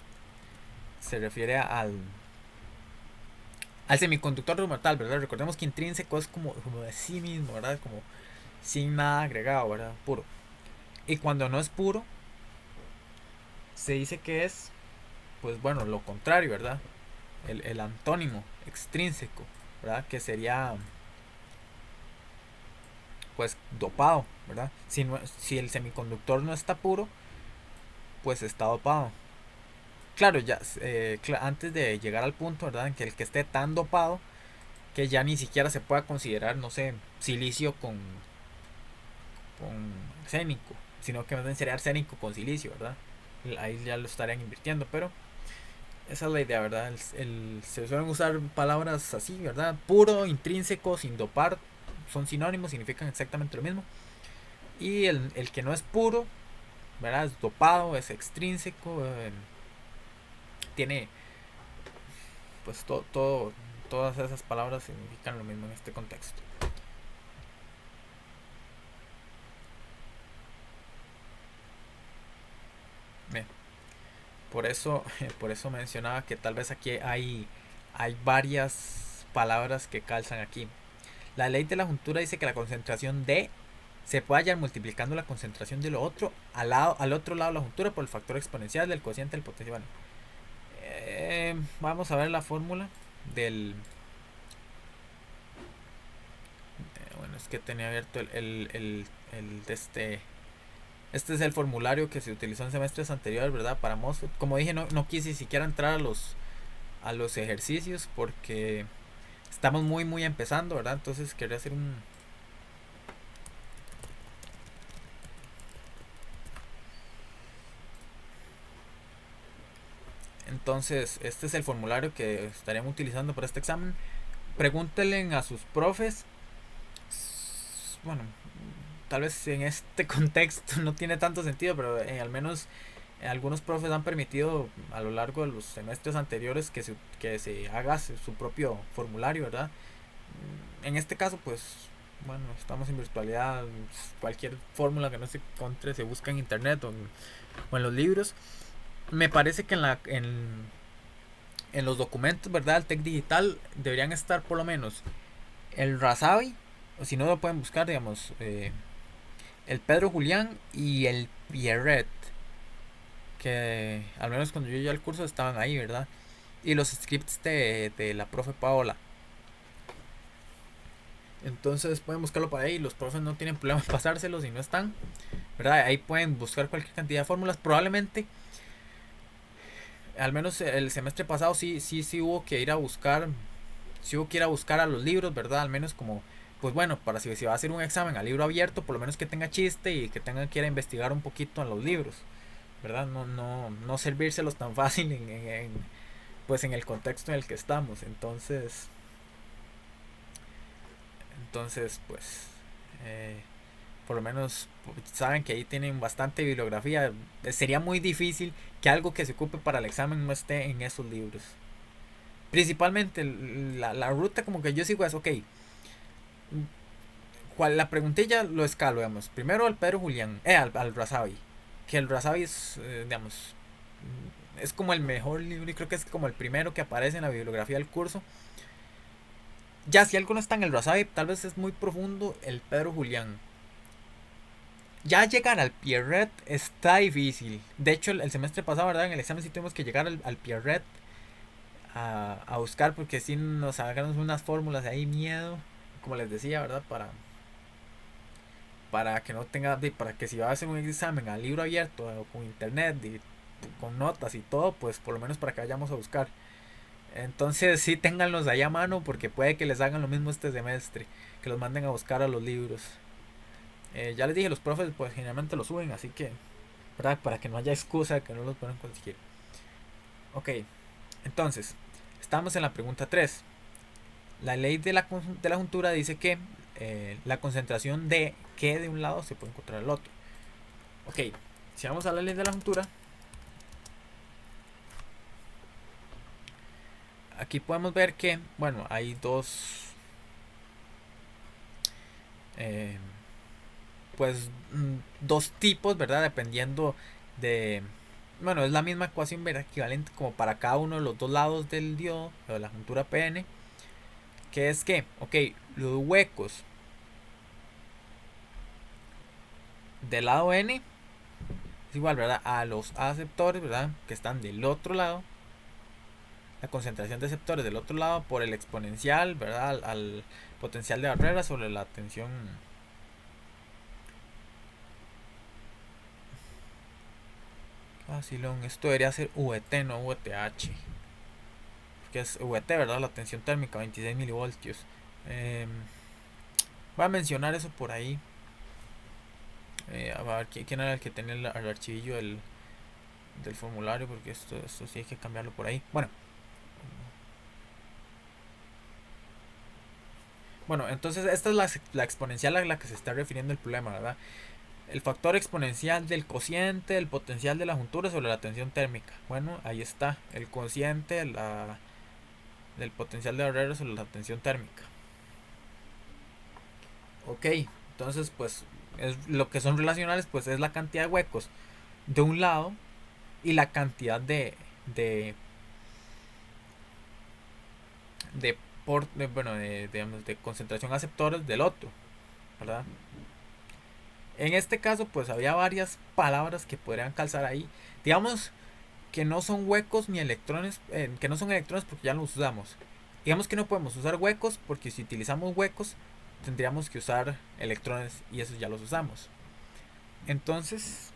S1: Se refiere al semiconductor como tal, ¿verdad? Recordemos que intrínseco es como de sí mismo, ¿verdad? Como sin nada agregado, ¿verdad? Puro. Y cuando no es puro, se dice que es, pues bueno, lo contrario, ¿verdad? El antónimo, extrínseco, ¿verdad? Que sería, pues, dopado, ¿verdad? Si el semiconductor no está puro, pues está dopado. Claro, ya antes de llegar al punto, ¿verdad?, en que el que esté tan dopado que ya ni siquiera se pueda considerar, no sé, silicio con arsénico, sino que más bien sería arsénico con silicio, ¿verdad? Ahí ya lo estarían invirtiendo, pero esa es la idea, ¿verdad? Se suelen usar palabras así, ¿verdad? Puro, intrínseco, sin dopar, son sinónimos, significan exactamente lo mismo. Y el que no es puro, ¿verdad? Es dopado, es extrínseco, tiene, pues todas esas palabras significan lo mismo en este contexto. Bien. Por eso, por eso mencionaba que tal vez aquí hay varias palabras que calzan aquí. La ley de la juntura dice que la concentración de se puede hallar multiplicando la concentración de lo otro al otro lado de la juntura por el factor exponencial del cociente del potencial. Bueno, vamos a ver la fórmula del... bueno, es que tenía abierto el de este... Este es el formulario que se utilizó en semestres anteriores, ¿verdad? Para MOSFET. Como dije, no quise siquiera entrar a los ejercicios porque estamos muy empezando, ¿verdad? Entonces quería hacer un... Entonces, este es el formulario que estaríamos utilizando para este examen. Pregúntenle a sus profes. Bueno, tal vez en este contexto no tiene tanto sentido, pero al menos algunos profes han permitido a lo largo de los semestres anteriores que se haga su propio formulario, ¿verdad? En este caso, pues bueno, estamos en virtualidad, cualquier fórmula que no se encuentre se busca en internet o en los libros. Me parece que en los documentos, ¿verdad? El TEC digital deberían estar por lo menos el Razavi, o si no lo pueden buscar, digamos, el Pedro Julián y el Pierret, que al menos cuando yo llegué al curso estaban ahí, ¿verdad? Y los scripts de la profe Paola. Entonces pueden buscarlo por ahí. Los profes no tienen problema en pasárselos si no están, ¿verdad? Ahí pueden buscar cualquier cantidad de fórmulas. Probablemente, al menos el semestre pasado, sí hubo que ir a buscar. Sí hubo que ir a buscar a los libros, ¿verdad? Al menos como, pues bueno, para si va a hacer un examen a libro abierto, por lo menos que tenga chiste y que tenga que ir a investigar un poquito en los libros, ¿verdad? No servírselos tan fácil pues en el contexto en el que estamos. Entonces pues, eh, por lo menos saben que ahí tienen bastante bibliografía. Sería muy difícil que algo que se ocupe para el examen no esté en esos libros. Principalmente la ruta como que yo sigo es, ok, la preguntilla lo escalo, digamos. Primero al Pedro Julián, al Razavi. Que el Razavi es, digamos, es como el mejor libro y creo que es como el primero que aparece en la bibliografía del curso. Ya si algo no está en el Razavi, tal vez es muy profundo el Pedro Julián. Ya llegar al Pierret está difícil. De hecho, el semestre pasado, ¿verdad? En el examen sí tuvimos que llegar al Pierret a buscar porque sí nos sacaron unas fórmulas de ahí, miedo. Como les decía, ¿verdad? Para que no tenga, para que si va a hacer un examen a libro abierto o con internet y con notas y todo, pues por lo menos para que vayamos a buscar. Entonces sí ténganlos ahí a mano porque puede que les hagan lo mismo este semestre, que los manden a buscar a los libros. Ya les dije, los profes pues generalmente los suben, así que, ¿verdad? Para que no haya excusa de que no los puedan conseguir. Ok, entonces, estamos en la pregunta 3. La ley de la juntura dice que la concentración de que de un lado se puede encontrar al otro. Ok, si vamos a la ley de la juntura, aquí podemos ver que, bueno, hay eh, dos tipos, ¿verdad? Dependiendo de, bueno, es la misma ecuación, ¿verdad? Equivalente como para cada uno de los dos lados del diodo, o de la juntura PN, que es que, ok, los huecos del lado N es igual, ¿verdad? A los aceptores, ¿verdad? Que están del otro lado. La concentración de aceptores del otro lado por el exponencial, ¿verdad? Al potencial de barrera sobre la tensión. Vacilón, esto debería ser VT, no VTH. Porque es VT, ¿verdad? La tensión térmica, 26 milivoltios. Eh, Voy a mencionar eso por ahí. A ver, ¿quién era el que tenía el archivillo del formulario? Porque esto sí hay que cambiarlo por ahí. Bueno, entonces esta es la exponencial a la que se está refiriendo el problema, ¿verdad? El factor exponencial del cociente del potencial de la juntura sobre la tensión térmica. Bueno, ahí está, el cociente del potencial de barrera sobre la tensión térmica. Ok, entonces pues lo que son relacionales pues es la cantidad de huecos de un lado y la cantidad de, de, bueno, digamos, de concentración aceptores del otro, ¿verdad? En este caso pues había varias palabras que podrían calzar ahí. Digamos que no son huecos ni electrones, que no son electrones porque ya los usamos. Digamos que no podemos usar huecos porque si utilizamos huecos tendríamos que usar electrones y esos ya los usamos. Entonces,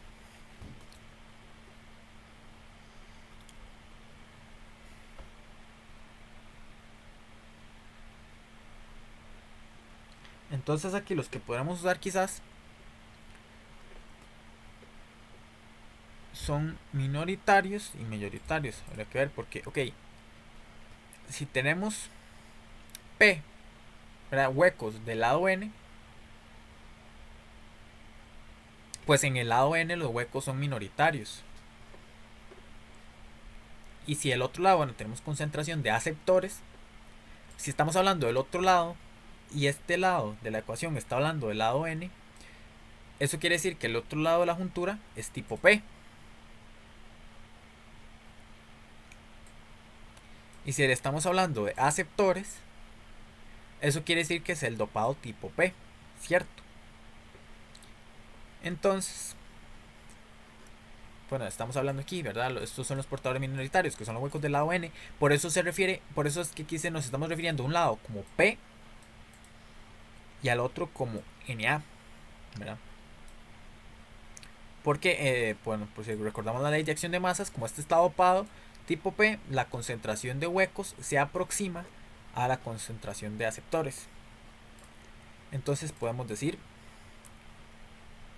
S1: entonces aquí los que podríamos usar quizás son minoritarios y mayoritarios. Habría que ver porque, ok, si tenemos P, ¿verdad? Huecos del lado N, pues en el lado N los huecos son minoritarios. Y si el otro lado, bueno, tenemos concentración de aceptores, si estamos hablando del otro lado, y este lado de la ecuación está hablando del lado n, eso quiere decir que el otro lado de la juntura es tipo P. Y si le estamos hablando de aceptores, eso quiere decir que es el dopado tipo P, ¿cierto? Entonces, bueno, estamos hablando aquí, ¿verdad? Estos son los portadores minoritarios, que son los huecos del lado n. Por eso es que aquí nos estamos refiriendo a un lado como P y al otro como Na, ¿verdad? Porque, bueno, pues si recordamos la ley de acción de masas, como este está dopado tipo P, la concentración de huecos se aproxima a la concentración de aceptores. Entonces podemos decir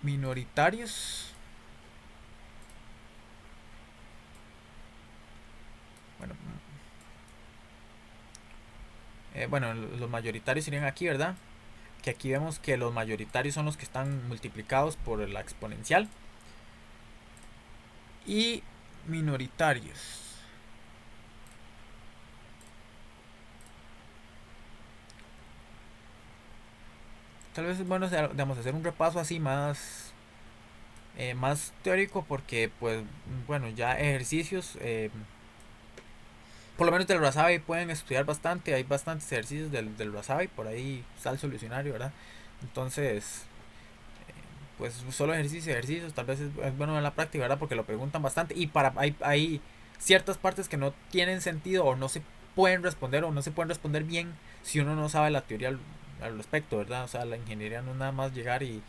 S1: minoritarios. Bueno, los mayoritarios serían aquí, ¿verdad? Que aquí vemos que los mayoritarios son los que están multiplicados por la exponencial. Y minoritarios. Tal vez es bueno, digamos, hacer un repaso así más teórico, porque pues bueno, ya ejercicios, por lo menos del Rasabi pueden estudiar bastante. Hay bastantes ejercicios del Rasabi, por ahí está el solucionario, ¿verdad? Entonces, pues solo ejercicios, tal vez es bueno en la práctica, ¿verdad? Porque lo preguntan bastante y hay ciertas partes que no tienen sentido o no se pueden responder o no se pueden responder bien si uno no sabe la teoría al respecto, ¿verdad? O sea, la ingeniería no es nada más llegar y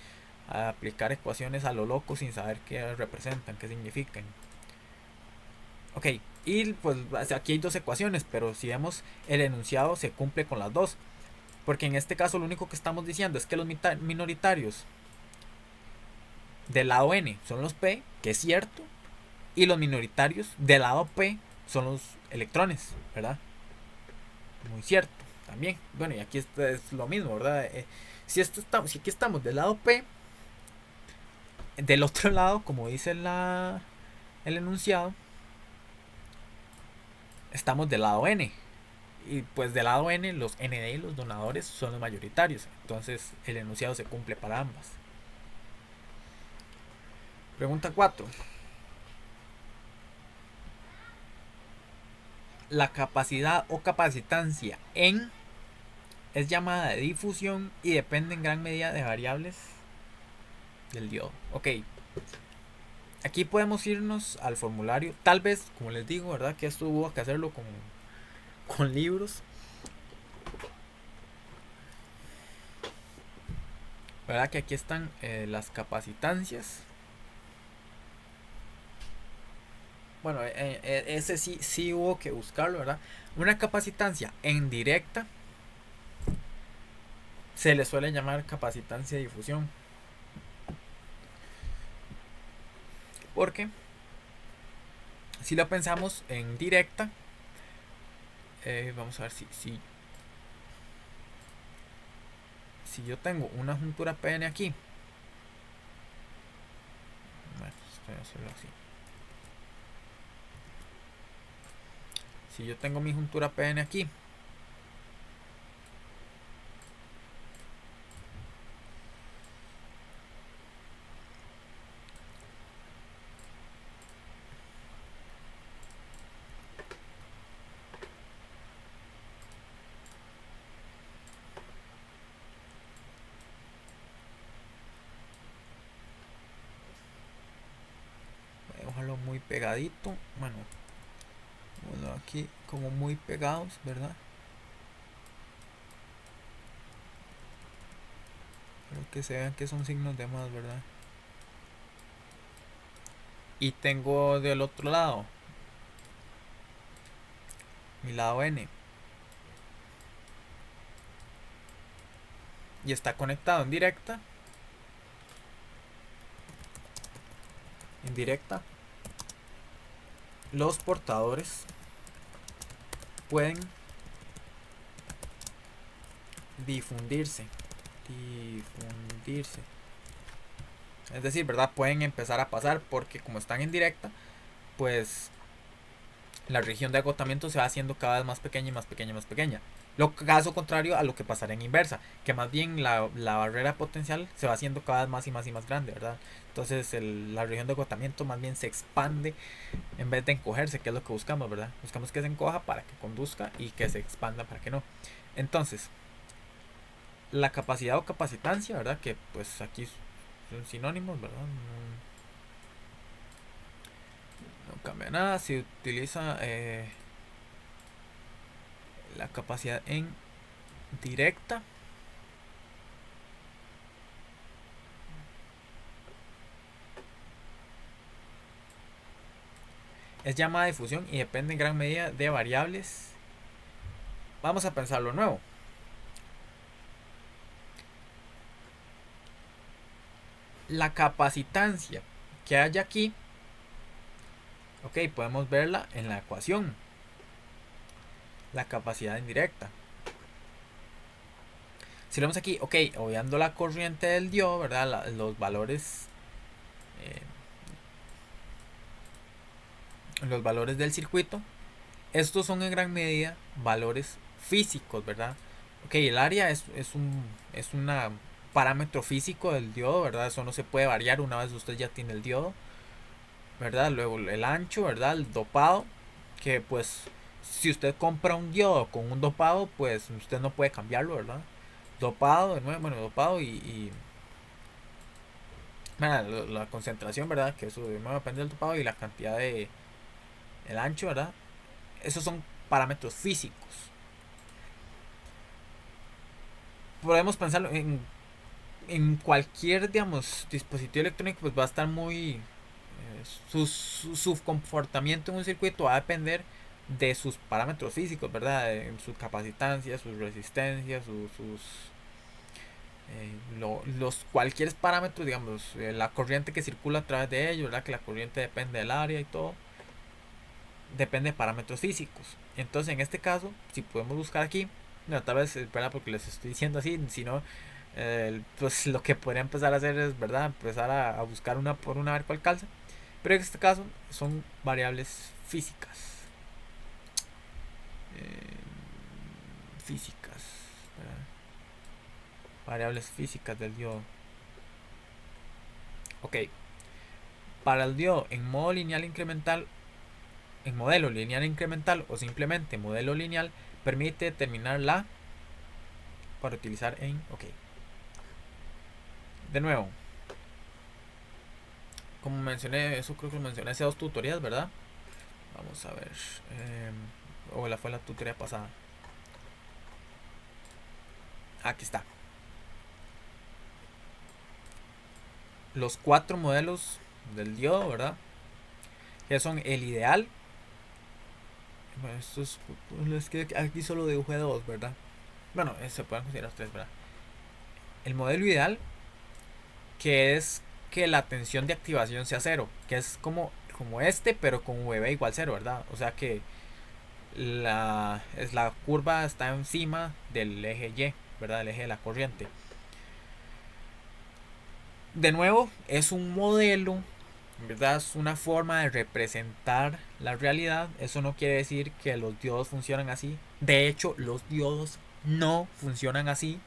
S1: a aplicar ecuaciones a lo loco sin saber qué representan, qué significan. Ok, y pues aquí hay dos ecuaciones, pero si vemos el enunciado se cumple con las dos. Porque en este caso lo único que estamos diciendo es que los minoritarios del lado n son los P, que es cierto, y los minoritarios del lado P son los electrones, ¿verdad? Muy cierto, también. Bueno, y aquí es lo mismo, ¿verdad? Si aquí estamos del lado P, del otro lado, como dice el enunciado, estamos del lado N. Y pues del lado N, los ND y los donadores son los mayoritarios. Entonces el enunciado se cumple para ambas. Pregunta 4. La capacidad o capacitancia en es llamada de difusión y depende en gran medida de variables del diodo. Ok. Aquí podemos irnos al formulario. Tal vez, como les digo, ¿verdad? Que esto hubo que hacerlo con libros. ¿Verdad? Que aquí están las capacitancias. Bueno, ese sí hubo que buscarlo, ¿verdad? Una capacitancia en directa se le suele llamar capacitancia de difusión. Porque si lo pensamos en directa, vamos a ver si yo tengo una juntura PN aquí. Bueno, voy a hacerlo así. Si yo tengo mi juntura PN aquí, voy a dejarlo muy pegadito. Bueno, aquí como muy pegados, ¿verdad? Pero que se vean que son signos de más, ¿verdad? Y tengo del otro lado mi lado N. Y está conectado en directa. En directa. Los portadores pueden difundirse. Es decir, ¿verdad? Pueden empezar a pasar porque como están en directa, pues la región de agotamiento se va haciendo cada vez más pequeña y más pequeña y más pequeña. Lo caso contrario a lo que pasaría en inversa, que más bien la barrera potencial se va haciendo cada vez más y más y más grande, ¿verdad? Entonces la región de agotamiento más bien se expande en vez de encogerse, que es lo que buscamos, ¿verdad? Buscamos que se encoja para que conduzca y que se expanda para que no. Entonces, la capacidad o capacitancia, ¿verdad? Que pues aquí son sinónimos, ¿verdad? No cambia nada. Se utiliza la capacidad en directa. Es llamada difusión y depende en gran medida de variables. Vamos a pensarlo nuevo. La capacitancia que hay aquí, ok, podemos verla en la ecuación. La capacidad indirecta. Si lo vemos aquí, ok, obviando la corriente del diodo, ¿verdad? Los valores del circuito. Estos son en gran medida valores físicos, ¿verdad? Ok, el área es un parámetro físico del diodo, ¿verdad? Eso no se puede variar una vez usted ya tiene el diodo, ¿verdad? Luego el ancho, ¿verdad? El dopado, que pues si usted compra un diodo con un dopado, pues usted no puede cambiarlo, ¿verdad? Dopado, de nuevo, bueno, dopado y la concentración, ¿verdad? Que eso de nuevo depende del dopado y la cantidad de el ancho, ¿verdad? Esos son parámetros físicos. Podemos pensarlo en cualquier, digamos, dispositivo electrónico, pues va a estar muy su comportamiento en un circuito va a depender de sus parámetros físicos, ¿verdad? En su capacitancia, sus resistencias, los cualquier parámetros, digamos, la corriente que circula a través de ellos, ¿verdad? Que la corriente depende del área y todo, depende de parámetros físicos. Entonces, en este caso, si podemos buscar aquí, no, tal vez, ¿verdad? Porque les estoy diciendo así, si no, pues lo que podría empezar a hacer es, ¿verdad? Empezar a buscar una por una a ver cuál calza. Pero en este caso son variables físicas. Físicas. ¿Verdad? Variables físicas del diodo. Ok. Para el diodo en modo lineal incremental, en modelo lineal incremental o simplemente modelo lineal, permite determinar la para utilizar en. Ok. De nuevo, como mencioné, eso creo que lo mencioné hace dos tutorías, ¿verdad? Vamos a ver. O la fue la tutoría pasada. Aquí está. Los cuatro modelos del diodo, ¿verdad? Que son el ideal. Bueno, es que aquí solo dibujé dos, ¿verdad? Bueno, se pueden considerar tres, ¿verdad? El modelo ideal, que es que la tensión de activación sea cero, que es como este, pero con VB igual cero, ¿verdad? O sea que la curva está encima del eje Y, ¿verdad? El eje de la corriente. De nuevo, es un modelo, ¿verdad? Es una forma de representar la realidad. Eso no quiere decir que los diodos funcionan así. De hecho, los diodos no funcionan así.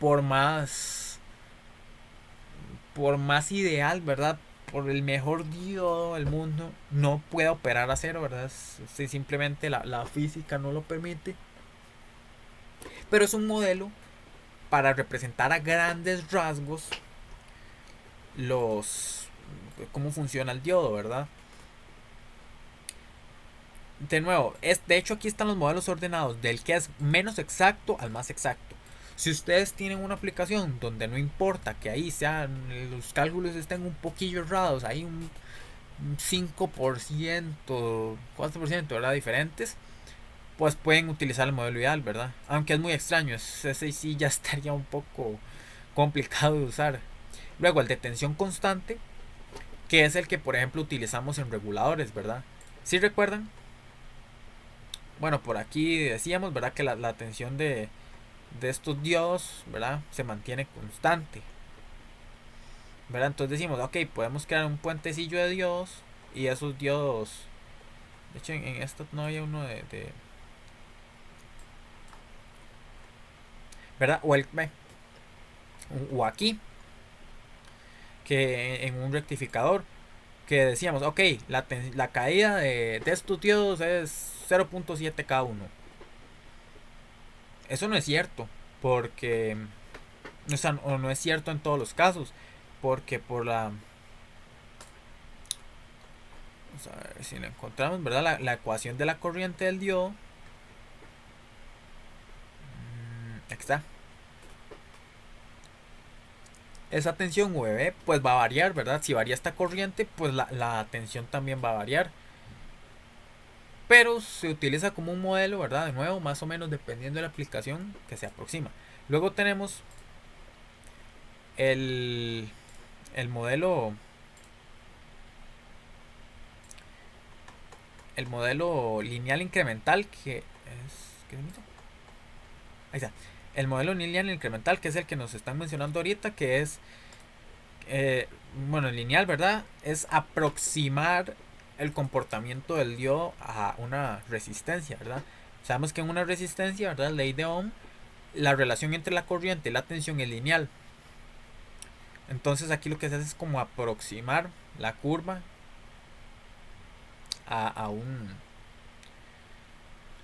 S1: Por más ideal, ¿verdad? Por el mejor diodo del mundo, no puede operar a cero, ¿verdad? Simplemente la física no lo permite. Pero es un modelo para representar a grandes rasgos los cómo funciona el diodo, ¿verdad? De nuevo, de hecho aquí están los modelos ordenados del que es menos exacto al más exacto. Si ustedes tienen una aplicación donde no importa que ahí sean los cálculos estén un poquillo errados, hay un 5%, 4%, ¿verdad? Diferentes, pues pueden utilizar el modelo ideal, ¿verdad? Aunque es muy extraño, ese sí ya estaría un poco complicado de usar. Luego el de tensión constante, que es el que por ejemplo utilizamos en reguladores, ¿verdad? ¿Sí recuerdan? Bueno, por aquí decíamos, ¿verdad? Que la tensión de estos diodos, ¿verdad? Se mantiene constante, ¿verdad? Entonces decimos, ok, podemos crear un puentecillo de diodos y esos diodos De hecho, en esta no había uno ¿verdad? O aquí, que en un rectificador, que decíamos, ok, la caída de estos diodos es 0.7 cada uno. Eso no es cierto, porque, o sea, no es cierto en todos los casos, porque por la... Vamos a ver si la encontramos, ¿verdad? La ecuación de la corriente del diodo. Aquí está. Esa tensión VB pues va a variar, ¿verdad? Si varía esta corriente, pues la tensión también va a variar. Pero se utiliza como un modelo, ¿verdad? De nuevo, más o menos dependiendo de la aplicación que se aproxima. Luego tenemos el, el modelo el modelo lineal incremental que es... ¿Qué es eso? Ahí está. El modelo lineal incremental, que es el que nos están mencionando ahorita, que es, bueno, lineal, ¿verdad? Es aproximar el comportamiento del diodo a una resistencia, ¿verdad? Sabemos que en una resistencia, ¿verdad? Ley de Ohm, la relación entre la corriente y la tensión es lineal. Entonces aquí lo que se hace es como aproximar la curva a un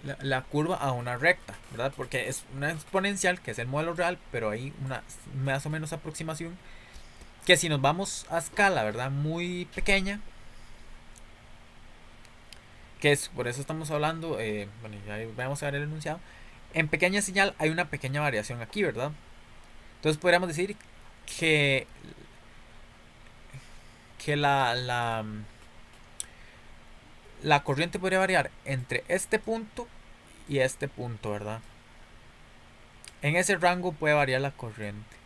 S1: la curva a una recta, ¿verdad? Porque es una exponencial, que es el modelo real, pero hay una más o menos aproximación, que si nos vamos a escala, ¿verdad? Muy pequeña, que es, por eso estamos hablando, bueno, ya vamos a ver el enunciado, en pequeña señal hay una pequeña variación aquí, ¿verdad? Entonces podríamos decir que, que la corriente podría variar entre este punto y este punto, ¿verdad? En ese rango puede variar la corriente.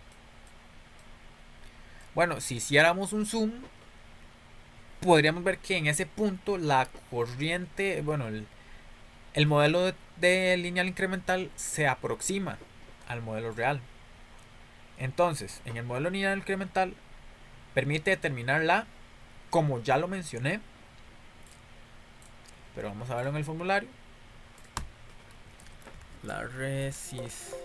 S1: Bueno, si hiciéramos un zoom, podríamos ver que en ese punto la corriente, bueno, el modelo de lineal incremental se aproxima al modelo real. Entonces, en el modelo lineal incremental permite determinar como ya lo mencioné, pero vamos a verlo en el formulario, la resistencia,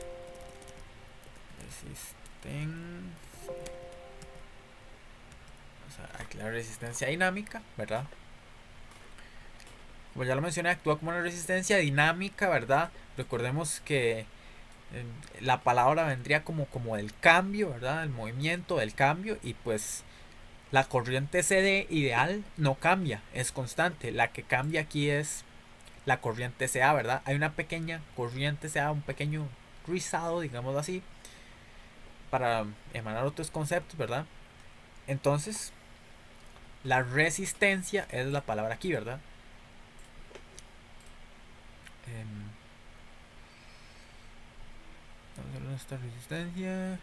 S1: o sea, aquí la resistencia dinámica, ¿verdad? Como ya lo mencioné, actúa como una resistencia dinámica, ¿verdad? Recordemos que la palabra vendría como el cambio, ¿verdad? El movimiento del cambio, y pues la corriente CD ideal no cambia, es constante. La que cambia aquí es la corriente CA, ¿verdad? Hay una pequeña corriente CA, un pequeño rizado, digamos así, para emanar otros conceptos, ¿verdad? Entonces, la resistencia es la palabra aquí, ¿verdad? Vamos a ver esta resistencia.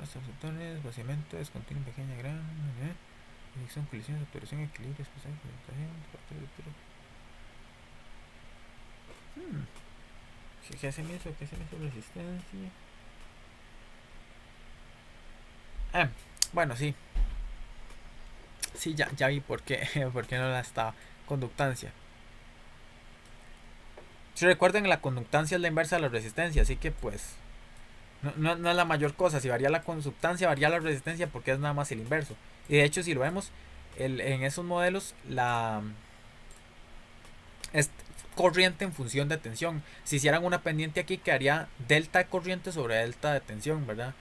S1: Los vaciamiento, descontinuo, pequeña, gran, dirección, colisión, saturación, equilibrio, espacial, ¿Qué hacen eso? ¿Qué hacen eso? Resistencia. Bueno, sí. Sí, ya vi por qué, por qué no la está conductancia. Si recuerden, la conductancia es la inversa de la resistencia, así que pues no es la mayor cosa. Si varía la conductancia, varía la resistencia, porque es nada más el inverso. Y de hecho, si lo vemos, en esos modelos, es corriente en función de tensión. Si hicieran una pendiente aquí, quedaría delta de corriente sobre delta de tensión, ¿verdad?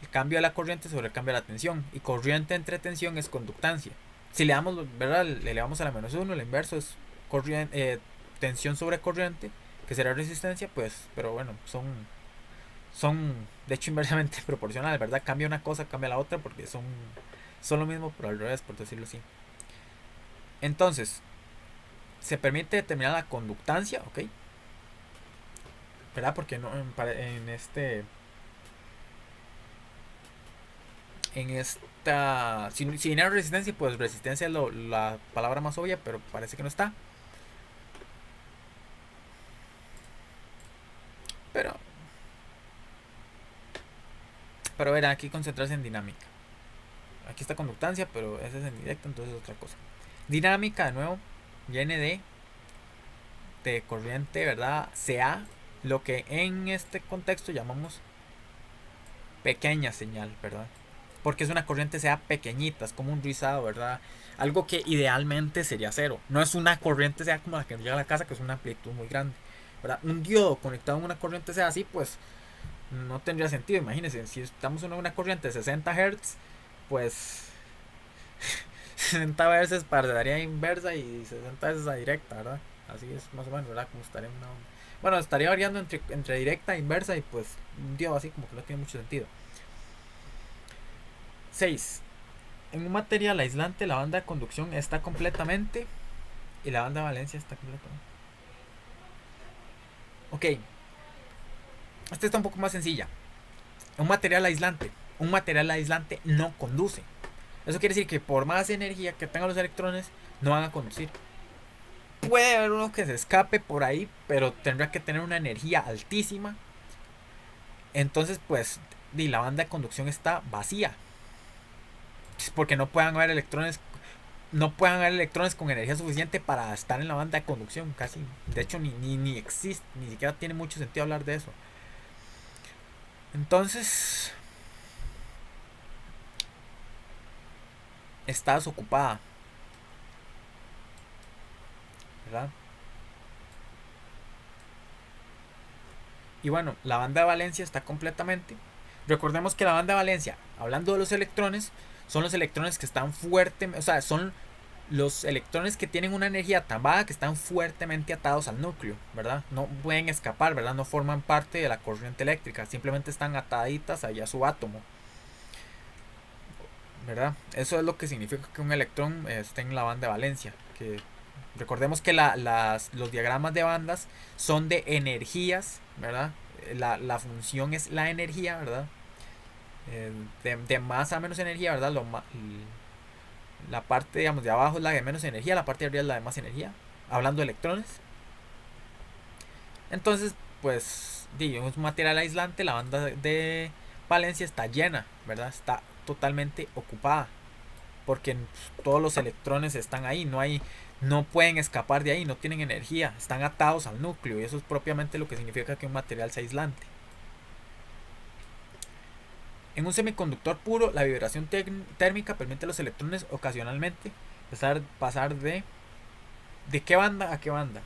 S1: El cambio de la corriente sobre el cambio de la tensión. Y corriente entre tensión es conductancia. Si le damos, ¿verdad? Le elevamos a la -1, el inverso es tensión sobre corriente, que será resistencia, pues, pero bueno, son de hecho inversamente proporcionales, ¿verdad? Cambia una cosa, cambia la otra, porque son lo mismo, pero al revés, por decirlo así. Entonces, se permite determinar la conductancia, ¿ok? ¿Verdad? Porque no en esta si viene resistencia, pues resistencia es la palabra más obvia, pero parece que no está. Pero verá, aquí concentrarse en dinámica. Aquí está conductancia, pero ese es en directo, entonces es otra cosa. Dinámica, de nuevo, viene de corriente, ¿verdad? CA, lo que en este contexto llamamos pequeña señal, ¿verdad? Porque es una corriente CA pequeñita, es como un rizado, ¿verdad? Algo que idealmente sería cero. No es una corriente CA como la que nos llega a la casa, que es una amplitud muy grande, ¿verdad? Un diodo conectado a una corriente CA así, pues no tendría sentido. Imagínense, si estamos en una corriente de 60 Hz, pues 60 veces pararía inversa y 60 veces a directa, ¿verdad? Así es más o menos, ¿verdad? Como estaría en una onda. Bueno, estaría variando entre directa e inversa y pues un diodo así como que no tiene mucho sentido. 6. En un material aislante la banda de conducción está completamente y la banda de valencia está completamente. Ok, esta está un poco más sencilla. Un material aislante no conduce. Eso quiere decir que por más energía que tengan los electrones, no van a conducir. Puede haber uno que se escape por ahí, pero tendrá que tener una energía altísima. Entonces, pues, la banda de conducción está vacía. Porque no puedan haber electrones. No puedan haber electrones con energía suficiente para estar en la banda de conducción. Casi. De hecho, ni existe. Ni siquiera tiene mucho sentido hablar de eso. Entonces, está desocupada. ¿Verdad? Y bueno, la banda de valencia está completamente. Recordemos que la banda de valencia, hablando de los electrones, son los electrones que están fuertemente, o sea, son los electrones que tienen una energía tan baja que están fuertemente atados al núcleo, ¿verdad? No pueden escapar, ¿verdad? No forman parte de la corriente eléctrica, simplemente están ataditas allá a su átomo, ¿verdad? Eso es lo que significa que un electrón esté en la banda de valencia. Que recordemos que los diagramas de bandas son de energías, ¿verdad? La función es la energía, ¿verdad? De más a menos energía, ¿verdad? La parte, digamos, de abajo es la de menos energía, la parte de arriba es la de más energía. Hablando de electrones. Entonces, pues, es un material aislante, la banda de valencia está llena, ¿verdad? Está totalmente ocupada. Porque todos los electrones están ahí, no pueden escapar de ahí, no tienen energía, están atados al núcleo y eso es propiamente lo que significa que un material sea aislante. En un semiconductor puro, la vibración térmica permite a los electrones ocasionalmente pasar de qué banda a qué banda.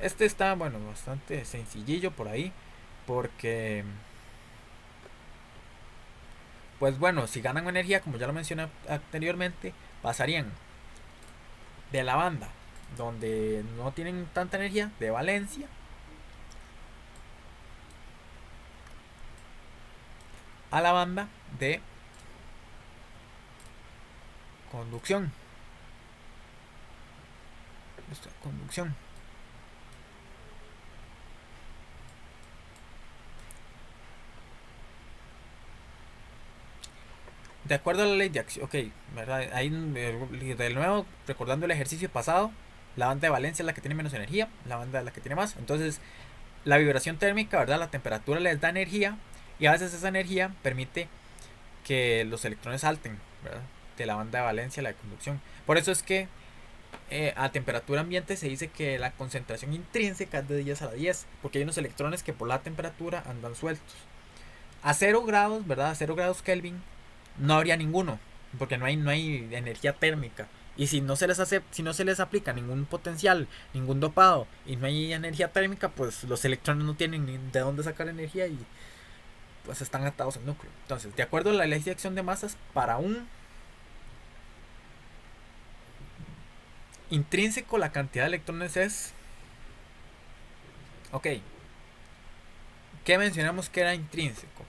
S1: Este está, bueno, bastante sencillillo por ahí, porque, pues bueno, si ganan energía, como ya lo mencioné anteriormente, pasarían de la banda donde no tienen tanta energía, de valencia, a la banda de conducción. Conducción. De acuerdo a la ley de acción, ok, ¿verdad? Ahí de nuevo, recordando el ejercicio pasado, la banda de valencia es la que tiene menos energía, la banda es la que tiene más. Entonces, la vibración térmica, ¿verdad? La temperatura les da energía y a veces esa energía permite que los electrones salten, ¿verdad? De la banda de valencia a la de conducción. Por eso es que a temperatura ambiente se dice que la concentración intrínseca es de 10 a la 10, porque hay unos electrones que por la temperatura andan sueltos. A 0 grados, ¿verdad? A 0 grados Kelvin no habría ninguno, porque no hay energía térmica. Y si no se les aplica ningún potencial, ningún dopado y no hay energía térmica, pues los electrones no tienen ni de dónde sacar energía y pues están atados al núcleo. Entonces, de acuerdo a la ley de acción de masas, para un intrínseco la cantidad de electrones es... Ok, ¿qué mencionamos que era intrínseco?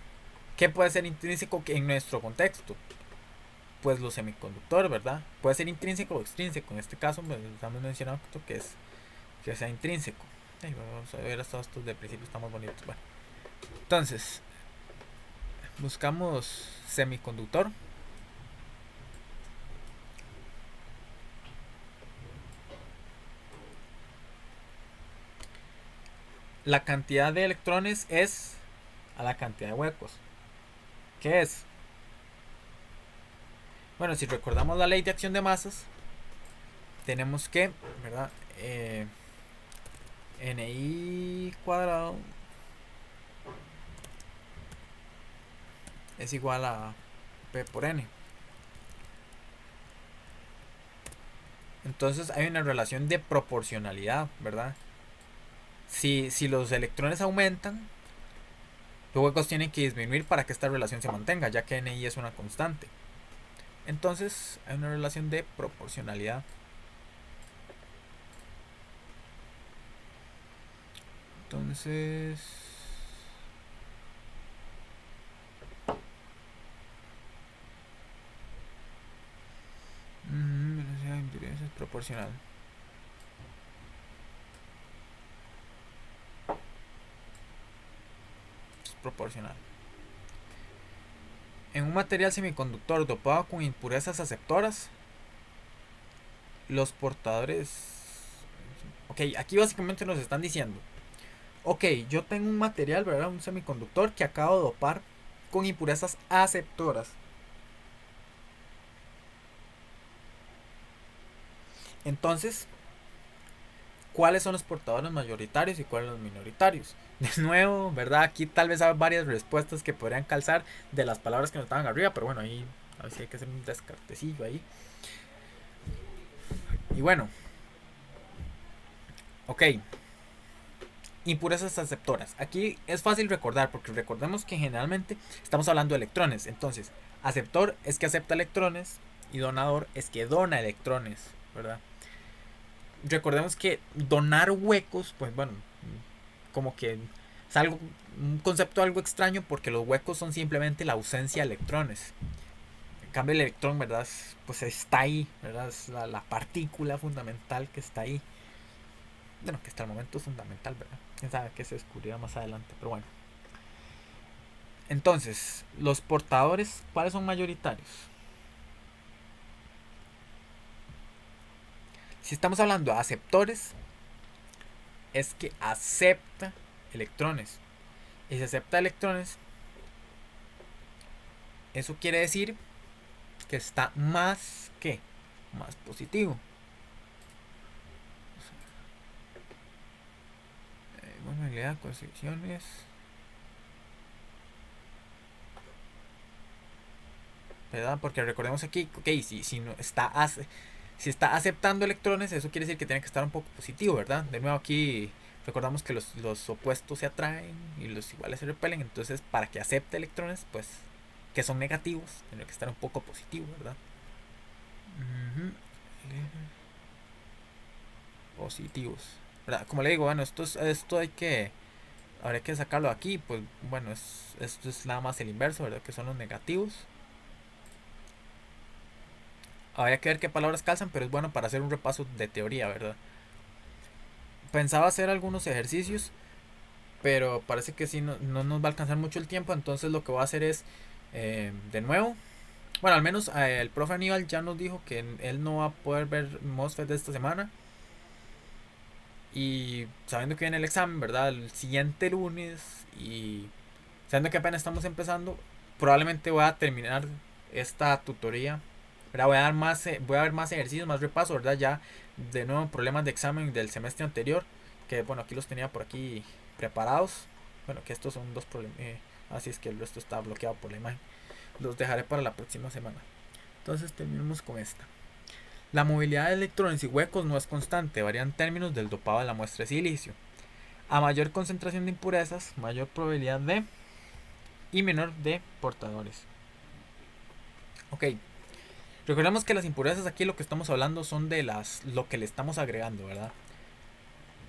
S1: ¿Qué puede ser intrínseco en nuestro contexto? Pues los semiconductores, ¿verdad? Puede ser intrínseco o extrínseco. En este caso, pues, estamos mencionando que sea intrínseco. Vamos a ver estos de principio, estamos bonitos. Bueno, entonces, buscamos semiconductor. La cantidad de electrones es a la cantidad de huecos. ¿Qué es? Bueno, si recordamos la ley de acción de masas, tenemos que, ¿verdad? Ni cuadrado es igual a P por N. Entonces hay una relación de proporcionalidad, ¿verdad? Si los electrones aumentan, los huecos tienen que disminuir para que esta relación se mantenga, ya que Ni es una constante. Entonces hay una relación de proporcionalidad. Entonces, velocidad de impurezas es proporcional. Es proporcional. En un material semiconductor dopado con impurezas aceptoras, los portadores... Ok, aquí básicamente nos están diciendo, ok, yo tengo un material, ¿verdad? Un semiconductor que acabo de dopar con impurezas aceptoras. Entonces, ¿cuáles son los portadores mayoritarios y cuáles los minoritarios? De nuevo, ¿verdad? Aquí tal vez hay varias respuestas que podrían calzar de las palabras que nos estaban arriba, pero bueno, ahí a ver si hay que hacer un descartecillo ahí. Y bueno, ok. Impurezas aceptoras. Aquí es fácil recordar porque recordemos que generalmente estamos hablando de electrones. Entonces, aceptor es que acepta electrones y donador es que dona electrones, ¿verdad? Recordemos que donar huecos, pues bueno, como que es algo, un concepto algo extraño porque los huecos son simplemente la ausencia de electrones. En cambio el electrón, ¿verdad? Pues está ahí, ¿verdad? Es la partícula fundamental que está ahí. Bueno, que hasta el momento es fundamental, ¿verdad? Quién sabe qué se descubrirá más adelante, pero bueno. Entonces, los portadores, ¿cuáles son mayoritarios? Si estamos hablando de aceptores, es que acepta electrones. Y si acepta electrones, eso quiere decir que está más que más positivo. Bueno, concepciones. ¿Verdad? Porque recordemos aquí, ok, si no está si está aceptando electrones, eso quiere decir que tiene que estar un poco positivo, ¿verdad? De nuevo aquí recordamos que los opuestos se atraen y los iguales se repelen, entonces para que acepte electrones, pues que son negativos, tiene que estar un poco positivo, ¿verdad? Positivos. ¿Verdad? Como le digo, bueno, esto hay que habría que sacarlo aquí, pues bueno, esto es nada más el inverso, ¿verdad? Que son los negativos. Habría que ver qué palabras calzan, pero es bueno para hacer un repaso de teoría, ¿verdad? Pensaba hacer algunos ejercicios, pero parece que sí, no nos va a alcanzar mucho el tiempo, entonces lo que voy a hacer es, de nuevo, bueno, al menos el profe Aníbal ya nos dijo que él no va a poder ver MOSFET de esta semana. Y sabiendo que viene el examen, ¿verdad? El siguiente lunes y sabiendo que apenas estamos empezando, probablemente voy a terminar esta tutoría. ¿Verdad? Voy a ver más ejercicios, más repaso, ¿verdad? Ya de nuevo problemas de examen del semestre anterior, que bueno, aquí los tenía por aquí preparados. Bueno, que estos son dos problemas. Así es que el resto está bloqueado por la imagen. Los dejaré para la próxima semana. Entonces terminemos con esta. La movilidad de electrones y huecos no es constante, varía en términos del dopado de la muestra de silicio. A mayor concentración de impurezas, mayor probabilidad de y menor de portadores. Ok, recordemos que las impurezas aquí lo que estamos hablando son de lo que le estamos agregando, ¿verdad?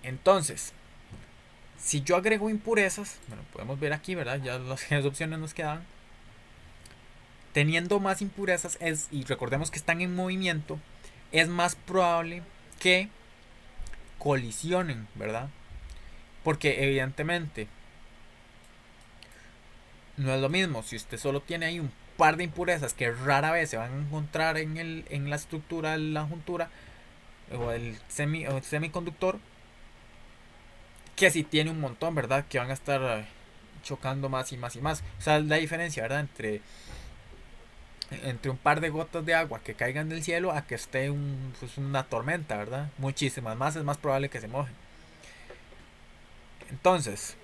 S1: Entonces, si yo agrego impurezas, bueno, podemos ver aquí, ¿verdad? Ya las opciones nos quedan. Teniendo más impurezas y recordemos que están en movimiento, es más probable que colisionen, ¿verdad? Porque evidentemente no es lo mismo si usted solo tiene ahí un par de impurezas que rara vez se van a encontrar en la estructura de la juntura o el semiconductor, que si tiene un montón, ¿verdad? Que van a estar chocando más y más y más. O sea, la diferencia, ¿verdad? Entre entre un par de gotas de agua que caigan del cielo a que esté pues una tormenta, ¿verdad? Muchísimas más, es más probable que se moje. Entonces,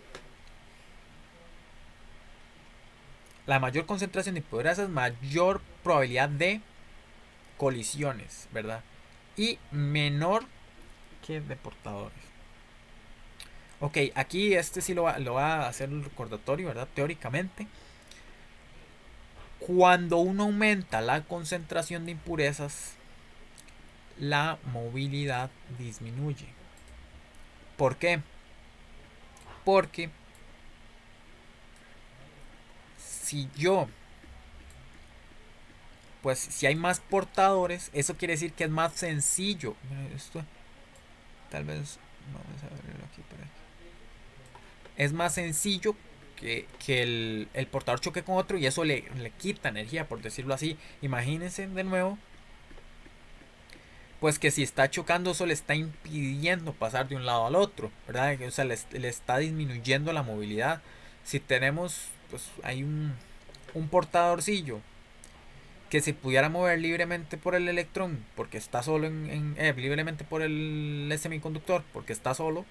S1: la mayor concentración de impurezas, mayor probabilidad de colisiones, ¿verdad? Y menor que de portadores. Ok, aquí este sí lo va a hacer el recordatorio, ¿verdad? Teóricamente, cuando uno aumenta la concentración de impurezas, la movilidad disminuye. ¿Por qué? Porque si yo, pues si hay más portadores, eso quiere decir que es más sencillo. Esto, tal vez, vamos a verlo aquí por aquí. Es más sencillo que el portador choque con otro y eso le quita energía, por decirlo así. Imagínense de nuevo, pues que si está chocando eso le está impidiendo pasar de un lado al otro, ¿verdad? O sea, le está disminuyendo la movilidad. Si tenemos, pues hay un portadorcillo que se pudiera mover libremente por el electrón, porque está solo libremente por el semiconductor, porque está solo,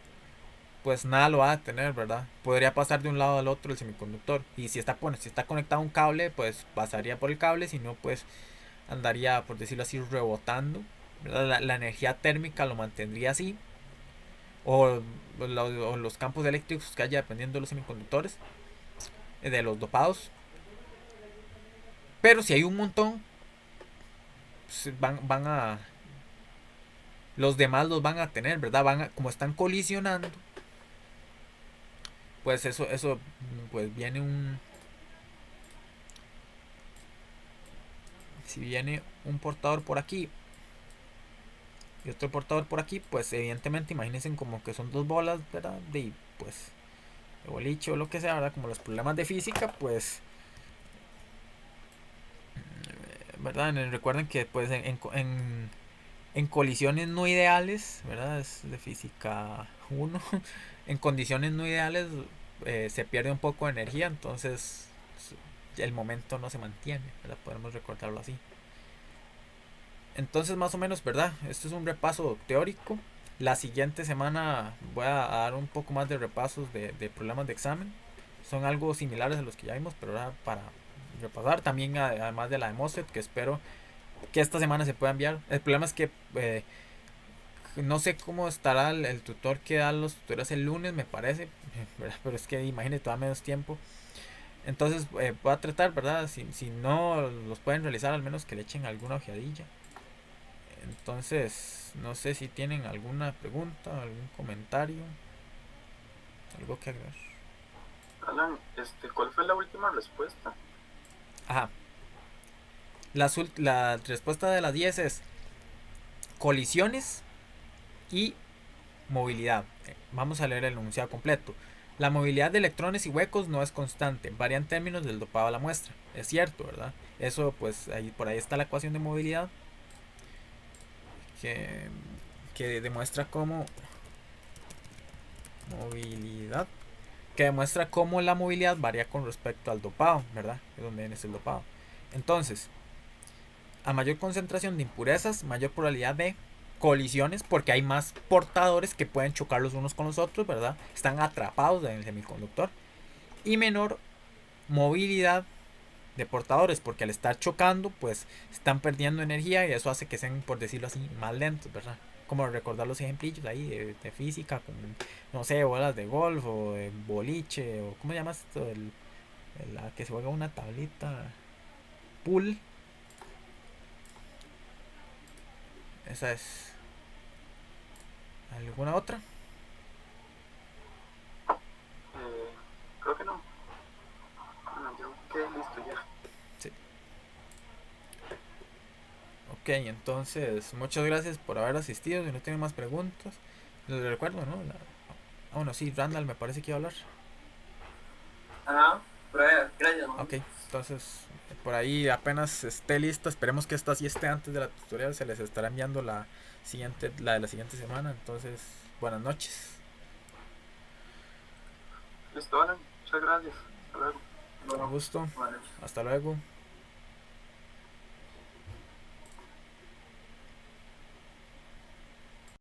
S1: pues nada lo va a detener, ¿verdad? Podría pasar de un lado al otro el semiconductor. Y si está conectado a un cable, pues pasaría por el cable, si no, pues andaría, por decirlo así, rebotando. La energía térmica lo mantendría así. O los campos eléctricos que haya dependiendo de los semiconductores, de los dopados. Pero si hay un montón, pues van a... Los demás los van a tener, ¿verdad? Como están colisionando, pues eso pues viene un... Si viene un portador por aquí y otro portador por aquí, pues evidentemente imagínense como que son dos bolas, ¿verdad? De pues de boliche o lo que sea, ¿verdad? Como los problemas de física, pues, ¿verdad? Recuerden que pues en colisiones no ideales, ¿verdad? Es de física uno. En condiciones no ideales se pierde un poco de energía, entonces el momento no se mantiene, ¿verdad? Podemos recordarlo así. Entonces, más o menos, ¿verdad? Esto es un repaso teórico. La siguiente semana voy a dar un poco más de repasos de problemas de examen. Son algo similares a los que ya vimos, pero ahora para repasar. También, además de la de MOSFET, que espero que esta semana se pueda enviar. El problema es que no sé cómo estará el tutor que da los tutores el lunes, me parece. ¿Verdad? Pero es que imagínate, todavía menos tiempo. Entonces, voy a tratar, ¿verdad? Si no los pueden realizar, al menos que le echen alguna ojeadilla. Entonces, no sé si tienen alguna pregunta, algún comentario, algo que agregar.
S3: Alan, ¿cuál fue la última respuesta?
S1: Ajá. La respuesta de las 10 es colisiones y movilidad. Vamos a leer el enunciado completo. La movilidad de electrones y huecos no es constante, varía en términos del dopado a la muestra. Es cierto, ¿verdad? Eso, pues, por ahí está la ecuación de movilidad que, que demuestra cómo movilidad que demuestra cómo la movilidad varía con respecto al dopado, ¿verdad? Es donde viene el dopado. Entonces, a mayor concentración de impurezas, mayor probabilidad de colisiones, porque hay más portadores que pueden chocar los unos con los otros, ¿verdad? Están atrapados en el semiconductor. Y menor movilidad de portadores, porque al estar chocando, pues están perdiendo energía y eso hace que sean, por decirlo así, más lentos, ¿verdad? Como recordar los ejemplillos ahí de física, como, no sé, bolas de golf o de boliche, o ¿cómo llamas esto? La que se juega una tablita, pool. Esa es. ¿Alguna otra?
S3: Creo que no. Bueno, yo quedé listo ya.
S1: Sí. Ok, entonces, muchas gracias por haber asistido. Si no tienen más preguntas, les recuerdo, ¿no? Bueno, sí, Randall me parece que iba a hablar.
S2: Ajá, pero gracias, man.
S1: Ok, entonces por ahí apenas esté listo, esperemos que esta sí esté antes de la tutorial, se les estará enviando la de la siguiente semana, entonces buenas noches.
S3: Listo, Alan. Muchas gracias. Hasta luego.
S1: Un
S2: Bueno,
S1: gusto,
S2: bueno.
S1: hasta luego.